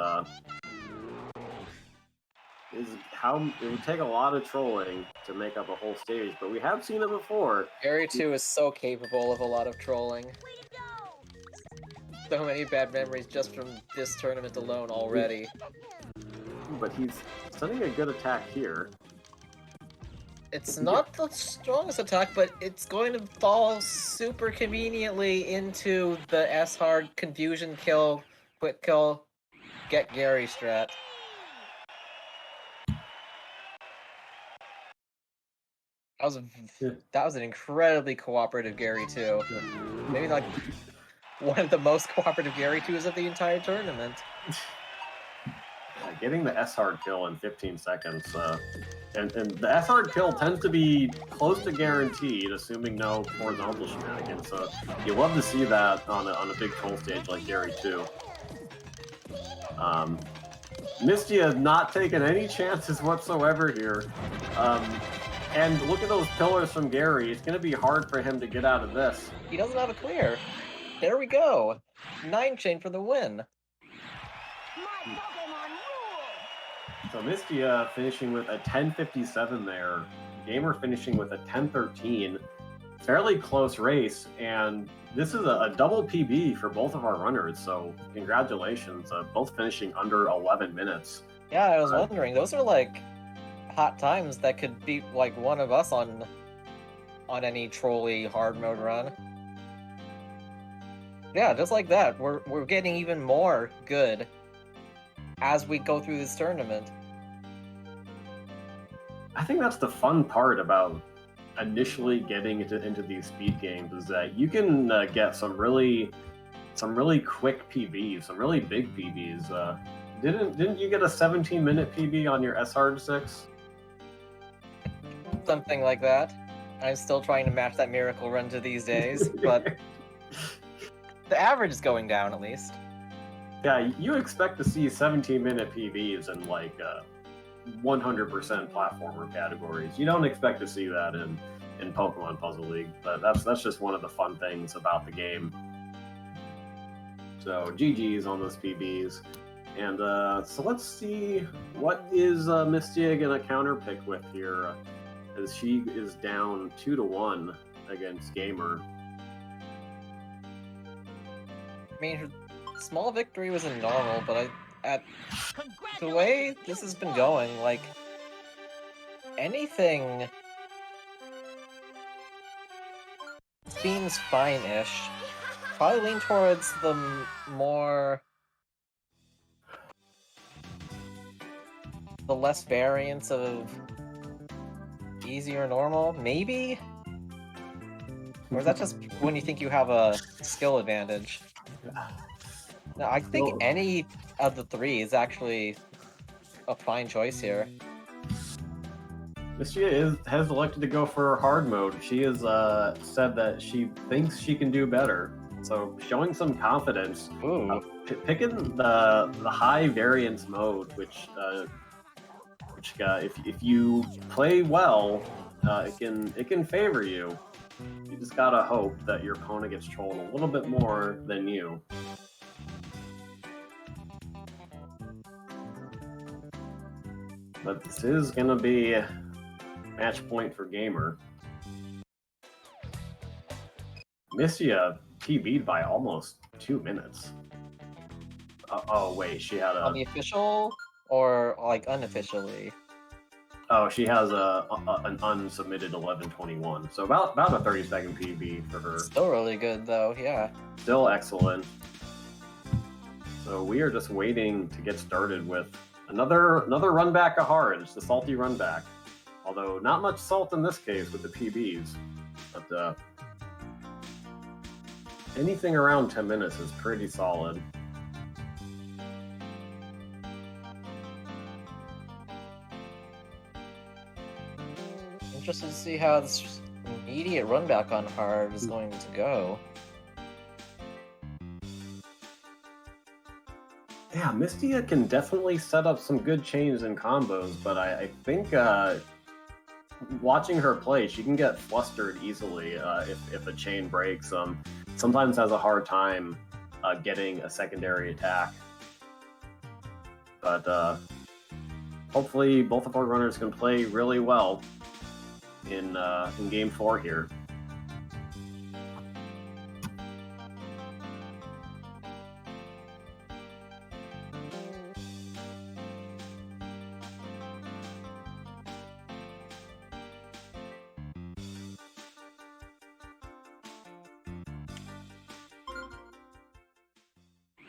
it would take a lot of trolling to make up a whole stage, but we have seen it before. Gary 2 is so capable of a lot of trolling. So many bad memories just from this tournament alone already. But he's sending a good attack here. It's not the strongest attack, but it's going to fall super conveniently into the S-hard confusion kill, quick kill, get Gary strat. That was an incredibly cooperative Gary 2. Maybe like one of the most cooperative Gary 2s of the entire tournament. Getting the S-hard kill in 15 seconds, and the S-hard kill tends to be close to guaranteed, assuming no horizontal shenanigans, so you love to see that on a big troll stage like Gary 2. Mistia not taking any chances whatsoever here. And look at those pillars from Gary. It's going to be hard for him to get out of this. He doesn't have a clear. There we go. 9 chain for the win. So Mistia finishing with a 10:57 there. Gamer finishing with a 10:13. Fairly close race, and this is a double PB for both of our runners, so congratulations. Both finishing under 11 minutes. Yeah, I was wondering. Those are like hot times that could beat like one of us on any trolley hard mode run. Yeah, just like that. We're getting even more good as we go through this tournament. I think that's the fun part about initially getting into these speed games, is that you can get some really quick PBs, some really big PBs. Didn't you get a 17-minute PB on your S-hard 6? Something like that. I'm still trying to match that miracle run to these days, but the average is going down at least. Yeah, you expect to see 17-minute PBs in like 100% platformer categories. You don't expect to see that in Pokemon Puzzle League, but that's just one of the fun things about the game. So GG's on those PBs. And so let's see, what is Mistia gonna counterpick with here, as she is down 2-1 against Gamer. I mean, her small victory was in normal, but the way this has been going, like, anything seems fine-ish. Probably lean towards the more the less variance of easy or normal, maybe? Or is that just when you think you have a skill advantage? No, I think Well- any of the three is actually a fine choice here. Mistia has elected to go for hard mode. She has said that she thinks she can do better. So showing some confidence, Ooh. picking the high variance mode, which if you play well, it can favor you. You just gotta hope that your opponent gets trolled a little bit more than you. But this is gonna be match point for Gamer. Mistia PB'd by almost 2 minutes. Oh wait, she had On the official or like unofficially? she has an unsubmitted 11:21. So about a 30-second PB for her. Still really good though, yeah. Still excellent. So we are just waiting to get started with another run back of hard. It's the salty run back. Although not much salt in this case with the PBs. But anything around 10 minutes is pretty solid. Interested to see how this immediate run back on hard is going to go. Yeah, Mistia can definitely set up some good chains and combos, but I think watching her play, she can get flustered easily if a chain breaks. Sometimes has a hard time getting a secondary attack. But hopefully both of our runners can play really well in Game 4 here.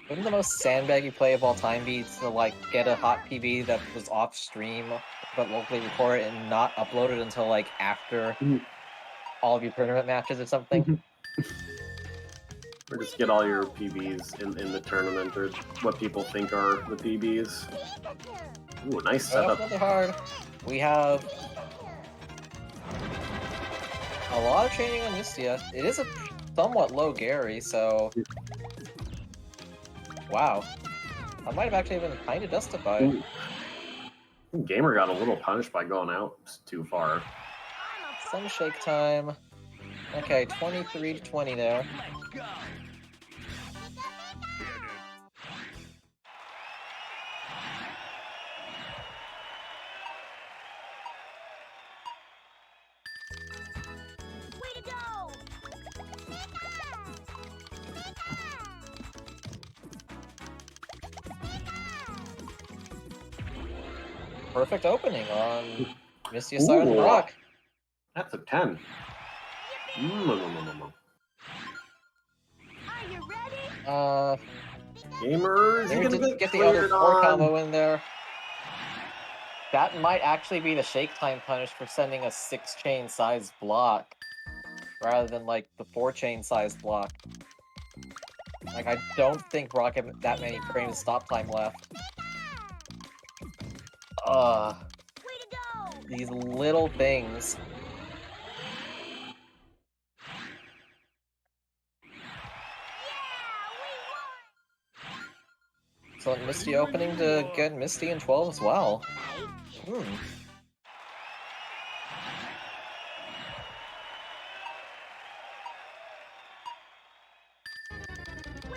Wouldn't the most sandbaggy play of all time be to like get a hot PB that was off stream but locally record it and not upload it until like after all of your tournament matches or something? Or just get all your PBs in the tournament, or what people think are the PBs. Ooh, nice setup. Really hard. We have a lot of training on Mistia. It is a somewhat low Gary, so wow. I might have actually been kind of justified. Ooh. Gamer got a little punished by going out too far. Some shake time. Okay, 23 to 20 there. Way to go! Perfect opening on Mistia's side of the rock. That's a 10. No. Are you ready? Gamer, is he Maybe gonna didn't get the other cleared 4 on? combo in there. That might actually be the shake time punish for sending a 6-chain sized block rather than like the 4-chain sized block. Like I don't think Rock had that many frames stop time left. Way to go! These little things. So Misty opening to get Misty in 12 as well. Way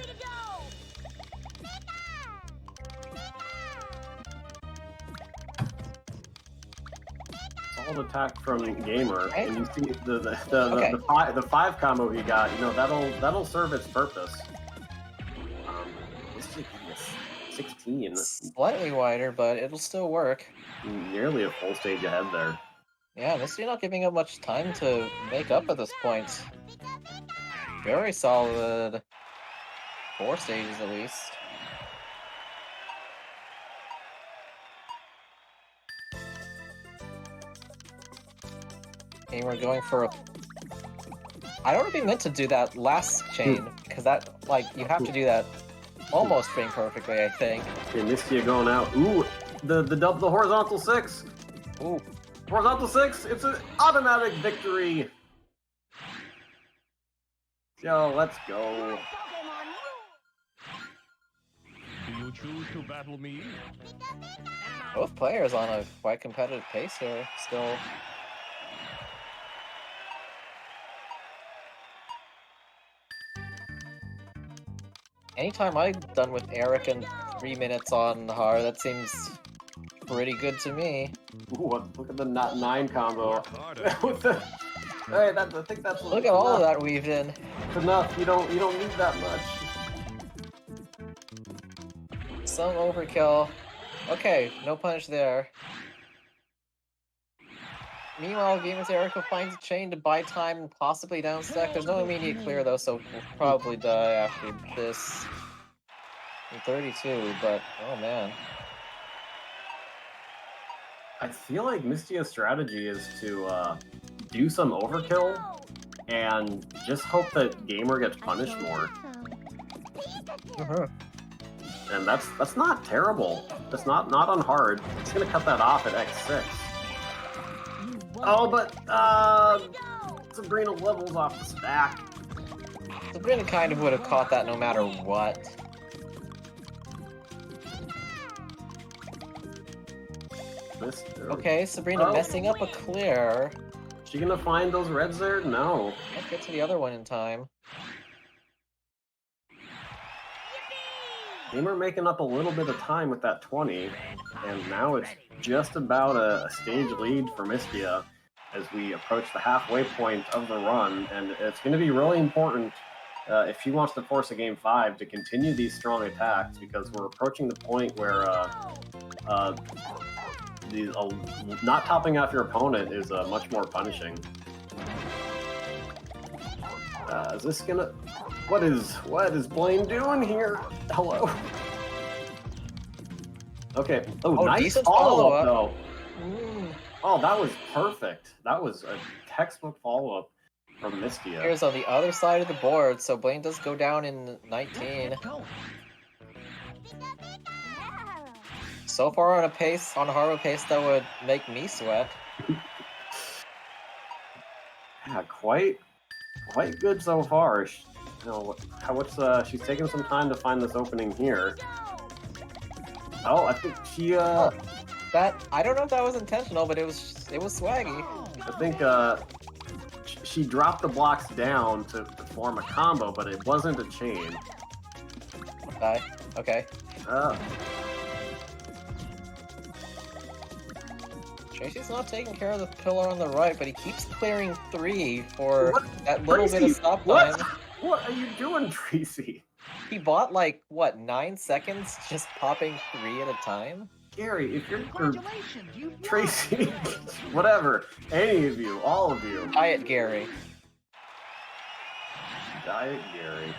to go! Solid attack from Gamer, Okay. and you see the 5 combo he got. You know that'll serve its purpose. This is 16, Slightly wider, but it'll still work. nearly a full stage ahead there. Yeah, Misty not giving up much time to make up at this point. Very solid 4 stages at least. And we're going for a... I don't know if we meant to do that last chain, because that, like, you have to do that almost frame perfectly, I think. Okay, Mystia going out. Ooh, the horizontal 6. Ooh. Horizontal 6, it's an automatic victory. Yo, let's go. Do you choose to battle me? Both players on a quite competitive pace here, still. Anytime I've done with Eric in 3 minutes on hard, that seems pretty good to me. Ooh, look at the 9 combo. Harder. With the, hey, I think that's Look at all of that weaved in. It's enough. You don't need that much. Some overkill. Okay, no punish there. Meanwhile, Gamer's Erica finds a chain to buy time and possibly downstack. There's no immediate clear though, so we'll probably die after this. In 32, but oh man. I feel like Mystia's strategy is to do some overkill and just hope that Gamer gets punished more. And that's not terrible. That's not on hard. It's gonna cut that off at X6. Oh, but Sabrina levels off the stack. Sabrina kind of would have caught that no matter what. Okay, Sabrina messing up a clear. She gonna find those reds there? No. Can't get to the other one in time. Gamer making up a little bit of time with that 20, and now it's just about a stage lead for Mystia as we approach the halfway point of the run, and it's going to be really important if she wants to force a game 5 to continue these strong attacks, because we're approaching the point where not topping off your opponent is much more punishing. Is this gonna... What is Blaine doing here? Hello? Okay. Oh, nice decent follow-up, follow-up. though. Oh, that was perfect. That was a textbook follow-up from Mystia. Here's on the other side of the board, so Blaine does go down in 19. So far on a hard pace that would make me sweat. Yeah, quite good so far. She's taking some time to find this opening here. Oh, I think she That I don't know if that was intentional, but it was swaggy. I think she dropped the blocks down to form a combo, but it wasn't a chain. Okay. Tracy's not taking care of the pillar on the right, but he keeps clearing 3 for that little bit of stop time. What are you doing, Tracy? He bought like, what, 9 seconds just popping 3 at a time? Gary, if you're Tracy, whatever, any of you, all of you. Diet Gary. Diet Gary.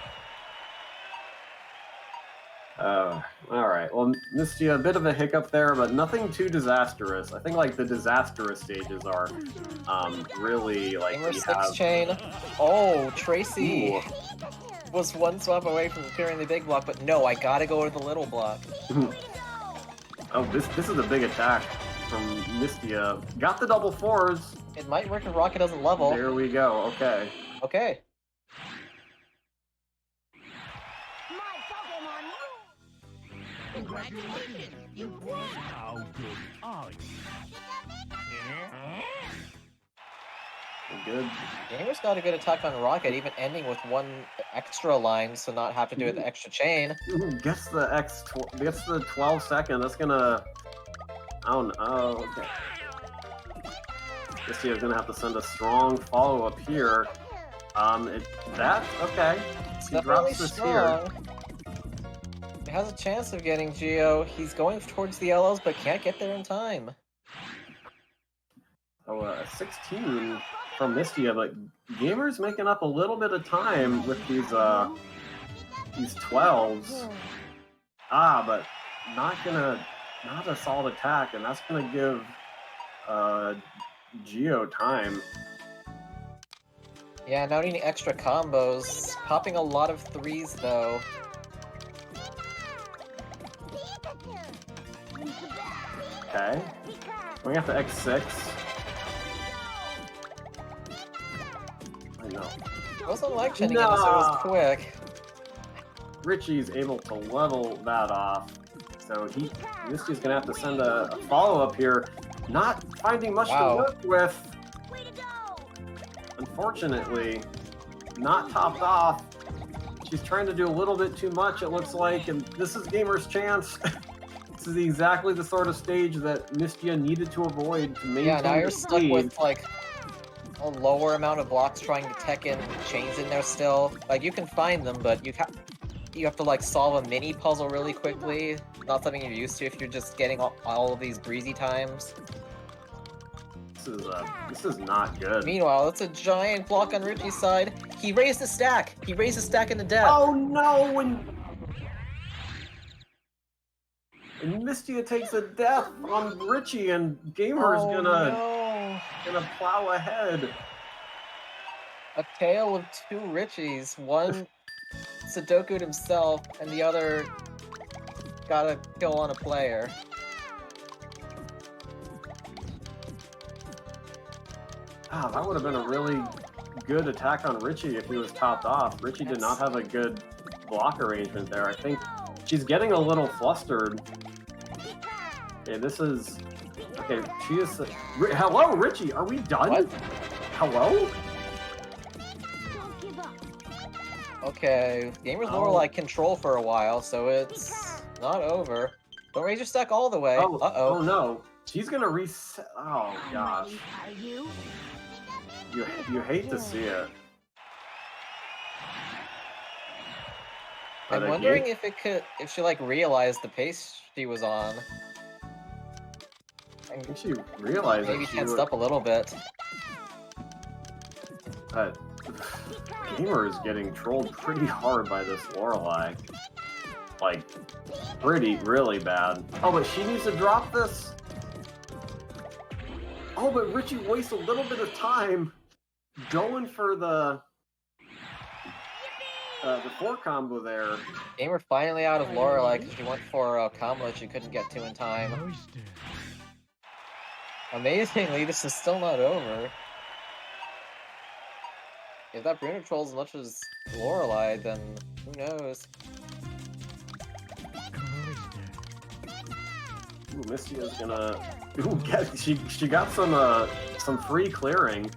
Alright, well, Mystia, a bit of a hiccup there, but nothing too disastrous. I think, like, the disastrous stages are, really, like, Gamer 6 chain. Oh, Tracy was one swap away from clearing the big block, but no, I gotta go to the little block. Oh, this is a big attack from Mystia. Got the double 4s. It might work if Rocket doesn't level. There we go, okay. Okay. Congratulations, you won! How good are you? Good. Gamer's got a good attack on Rocket, even ending with 1 extra line, so not have to do it the extra chain. Ooh, gets the 12 second. That's gonna... I don't know. Oh, okay. Mystia's gonna have to send a strong follow-up here. Okay. It's He definitely drops this here. strong. He has a chance of getting Geo. He's going towards the yellows, but can't get there in time. Oh, 16 from Mystia, but Gamer's making up a little bit of time with these 12s. But not a solid attack, and that's gonna give Geo time. Yeah, not any extra combos. Popping a lot of threes though. Okay. We have to X6. I know. It wasn't like Shenanigan, so it was quick. Richie's able to level that off. So Misty's gonna have to send a follow-up here. Not finding much to work with. Unfortunately, not topped off. She's trying to do a little bit too much, it looks like, and this is Gamer's chance. This is exactly the sort of stage that Mystia needed to avoid to maintain Yeah, now you're the stuck speed. with like a lower amount of blocks trying to tech in chains in there still. Like you can find them, but you have to like solve a mini puzzle really quickly. Not something you're used to if you're just getting all of these breezy times. This is not good. Meanwhile, it's a giant block on Richie's side. He raised the stack. He raised the stack in the death. Oh no! And Mystia takes a death on Richie, and Gamer's gonna plow ahead. A tale of two Richies. One Sudoku'd himself, and the other got a kill on a player. Ah, that would have been a really good attack on Richie if he was topped off. Richie did not have a good block arrangement there. I think she's getting a little flustered. Okay, this is... Okay, she is... Hello, Richie! Are we done? What? Hello? Okay, Gamer's more like control for a while, so it's not over. Don't raise your stack all the way. Oh, Uh-oh. oh no. She's gonna reset... Oh, gosh. You hate to see it. I'm wondering if she like realized the pace she was on. I think she realized Maybe that she tensed up a little bit. But Gamer is getting trolled pretty hard by this Lorelei. Like, really bad. Oh, but she needs to drop this? Oh, but Richie wastes a little bit of time going for the 4 combo there. Gamer finally out of Lorelei because she went for a combo that she couldn't get to in time. Amazingly, this is still not over. If that Bruno trolls as much as Lorelei, then who knows? Ooh, Misty is gonna... Ooh, she got some free clearing.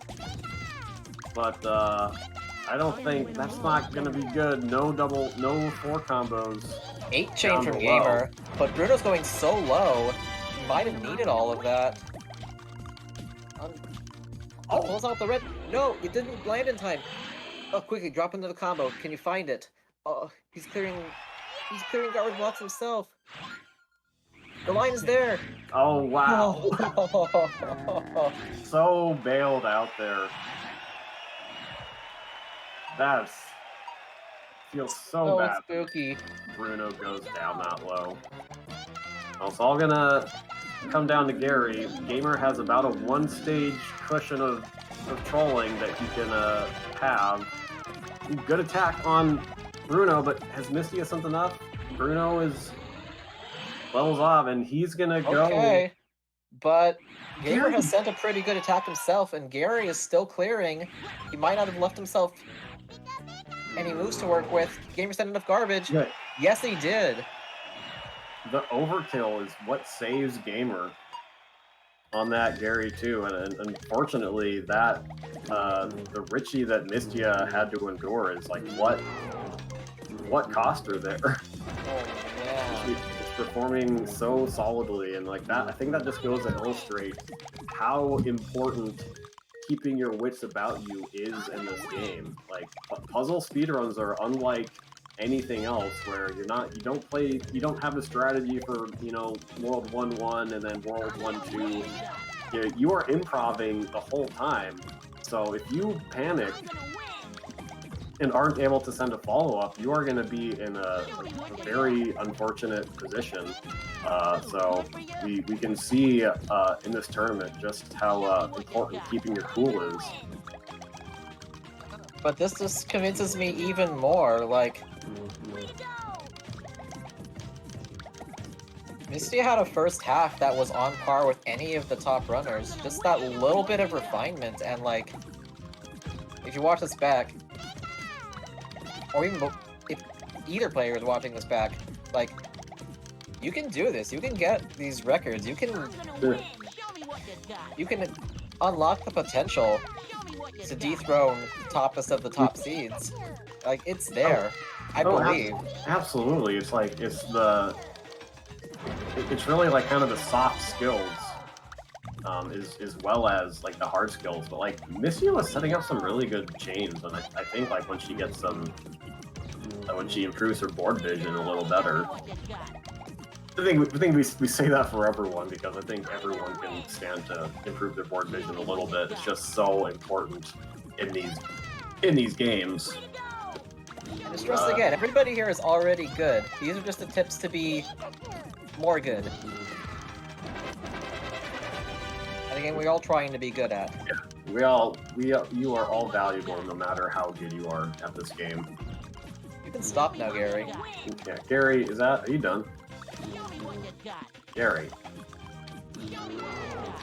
But, I don't think... That's not gonna be good. No 4 combos. 8 chain from Gamer, but Bruno's going so low, he might have needed all of that. Oh, pulls out the red. No, it didn't land in time. Oh, quickly, drop into the combo. Can you find it? Oh, he's clearing garbage blocks himself. The line is there. Oh, wow. Oh. So bailed out there. That feels so bad. Spooky. Bruno goes down that low. Well, it's all gonna come down to Gary. Gamer has about a 1-stage cushion of trolling that he can have. Good attack on Bruno, but has Misty something up? Bruno is levels off, and he's gonna go. Okay, but Gamer has sent a pretty good attack himself, and Gary is still clearing. He might not have left himself any moves to work with. Gamer sent enough garbage. Good. Yes, he did. The overkill is what saves Gamer on that Gary too, and unfortunately that the Richie that Mystia had to endure is like what cost her there. Oh, yeah. She's performing so solidly, and like that, I think that just goes to illustrate how important keeping your wits about you is in this game. Like puzzle speedruns are unlike anything else where you don't have a strategy for, you know, World 1-1 and then World 1-2. You are improvising the whole time. So if you panic and aren't able to send a follow-up, you are going to be in a very unfortunate position. So we can see in this tournament just how important keeping your cool is. But this just convinces me even more, like, Way to go! Mistia had a first half that was on par with any of the top runners. Just that little bit of refinement, and like, if you watch this back, or even if either player is watching this back, like, you can do this. You can get these records. You can I'm gonna win! Show me what you got! you can unlock the potential Show me what you to got! dethrone toppest of the top seeds. Like, it's there. I Oh, believe. Absolutely. It's like, it's really like kind of the soft skills, as well as like the hard skills. But like Mistia was setting up some really good chains, and I think like when she gets when she improves her board vision a little better. What you got? I think we say that for everyone, because I think everyone can stand to improve their board vision a little bit. It's just so important in these games. Way to go! And to stress again, everybody here is already good. These are just the tips to be more good. And again, we're all trying to be good at. You are all valuable, no matter how good you are at this game. You can stop now, Gary. Okay, Gary, are you done? Show me what you got! Gary. Show me what you got!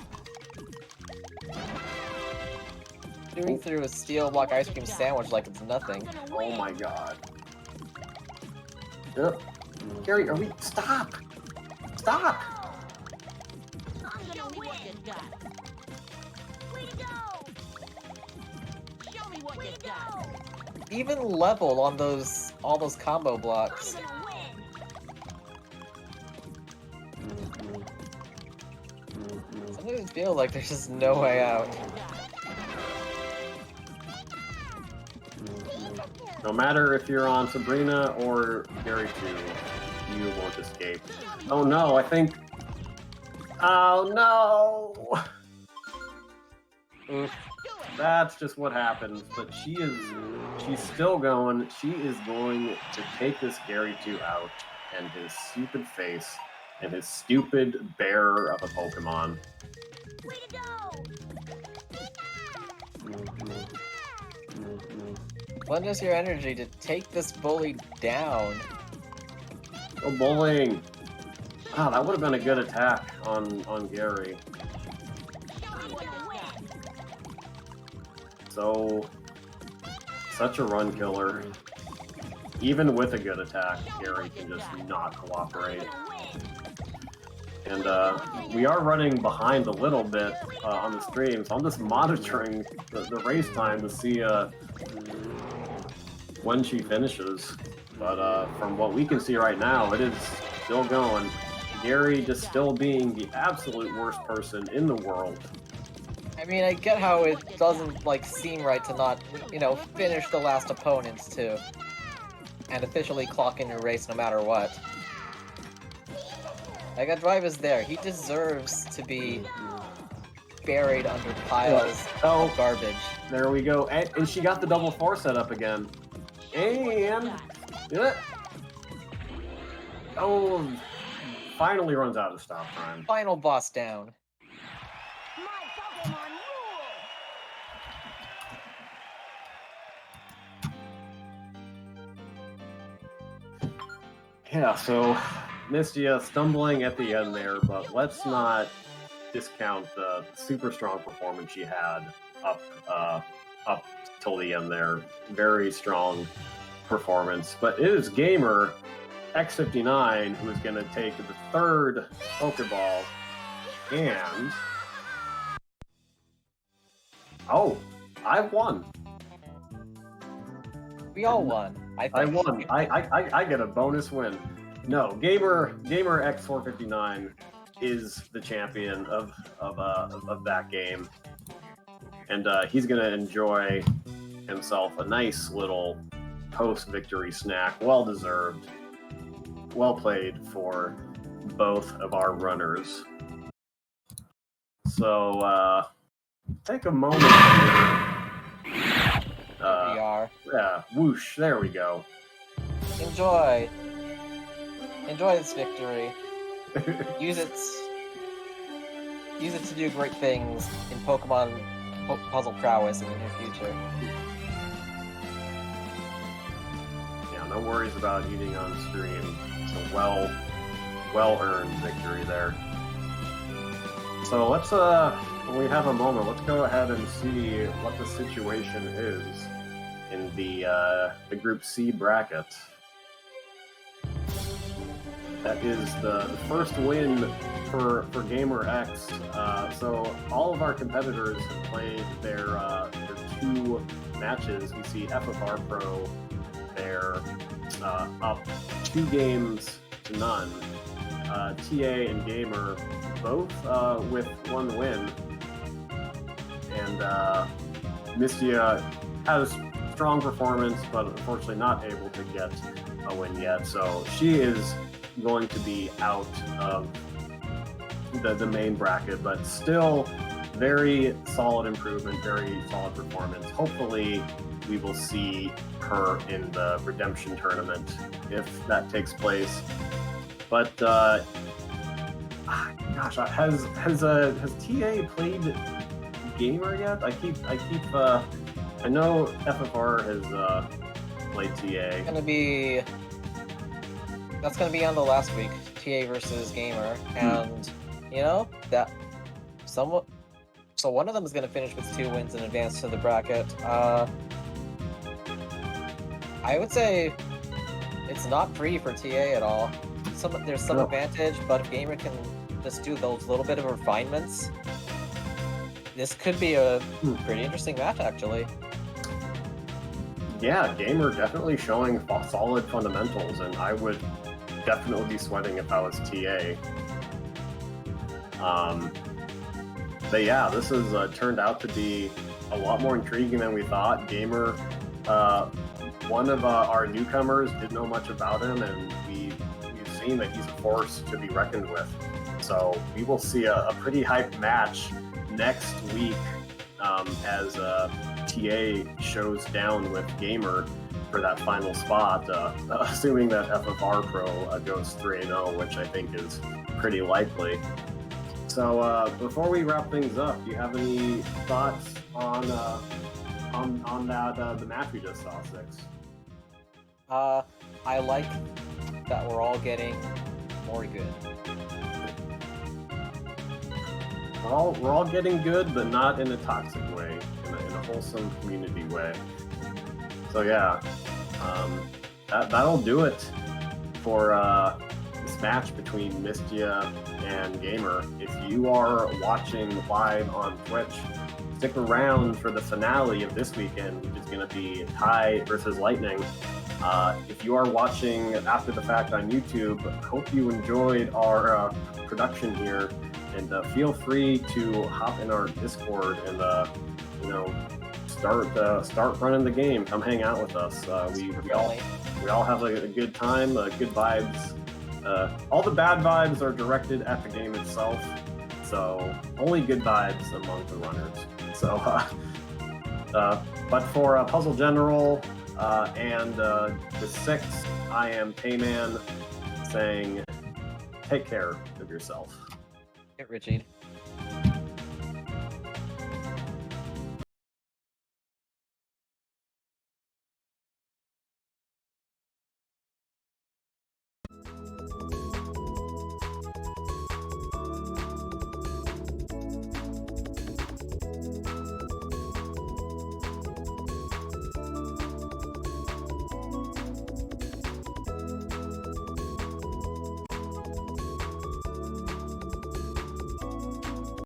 Doing through a steel block ice cream sandwich like it's nothing. I'm gonna Oh win! my god. Yep. Gary, stop! Stop! I'm gonna win! What you got? Way to go! Show me what you got! Even level on all those combo I'm blocks. gonna win! Sometimes it feels like there's just no way out. No matter if you're on Sabrina or Gary 2, you won't escape. Oh no, I think... Oh no! Oof. That's just what happens, but she's still going. She is going to take this Gary 2 out, and his stupid face, and his stupid bear of a Pokemon. Way to go! Lend us your energy to take this bully down. Oh, bullying! Ah, that would have been a good attack on Gary. I'm gonna win! So, such a run killer. Even with a good attack, Gary can just not cooperate. I'm gonna win! And we are running behind a little bit on the stream, so I'm just monitoring the race time to see when she finishes. But from what we can see right now, it is still going. Gary just still being the absolute worst person in the world. I mean, I get how it doesn't, like, seem right to not, finish the last opponents, too. And officially clock in your race no matter what. Mega Drive is there. He deserves to be buried under piles Oh. of garbage. There we go. And she got the double 4 set up again. And... Oh, finally runs out of stop time. Final boss down. My Pokemon rule! Yeah, so Mistia stumbling at the end there, but let's not discount the super strong performance she had up till the end there. Very strong performance. But it is gamerX459 who is going to take the third Pokeball, and oh, I won. We all won. I think. I won. I get a bonus win. No, gamerX459 is the champion of that game, and he's gonna enjoy himself a nice little post-victory snack. Well deserved. Well played for both of our runners. So take a moment here. We are. Yeah, whoosh, there we go. Enjoy. Enjoy this victory. Use it to do great things in Pokemon puzzle prowess in the near future. worries about eating on stream. It's a well-earned victory there. So let's, when we have a moment, let's go ahead and see what the situation is in the Group C bracket. That is the first win for gamerX. So all of our competitors have played their 2 matches. We see FFR Pro, they're up 2 games to none. TA and Gamer both with 1 win. And Mystia has strong performance, but unfortunately not able to get a win yet. So she is going to be out of the main bracket, but still very solid improvement, very solid performance. Hopefully we will see her in the redemption tournament if that takes place. But gosh, has TA played Gamer yet? I know FFR has played TA. That's gonna be on the last week, TA versus Gamer, and you know that somewhat. So one of them is gonna finish with 2 wins and advance to the bracket. I would say it's not free for TA at all. There's some advantage, but if Gamer can just do those little bit of refinements, this could be a pretty interesting match, actually. Yeah, Gamer definitely showing solid fundamentals, and I would definitely be sweating if I was TA. But yeah, this has turned out to be a lot more intriguing than we thought. Gamer, one of our newcomers, didn't know much about him, and we've seen that he's a force to be reckoned with. So we will see a pretty hyped match next week as TA shows down with Gamer for that final spot, assuming that FFR Pro goes 3-0, which I think is pretty likely. So before we wrap things up, do you have any thoughts on that the match we just saw, Six? I like that we're all getting more good. We're all getting good, but not in a toxic way, in a wholesome community way. So yeah, that'll do it for this match between Mystia and Gamer. If you are watching live on Twitch, stick around for the finale of this weekend, which is going to be Tai versus Lightning. If you are watching after the fact on YouTube, hope you enjoyed our production here, and feel free to hop in our Discord and start running the game. Come hang out with us. We all have a good time, good vibes. All the bad vibes are directed at the game itself, so only good vibes among the runners. So, but for Puzzle General and the Six, I am Tayman saying, take care of yourself. Get Richie.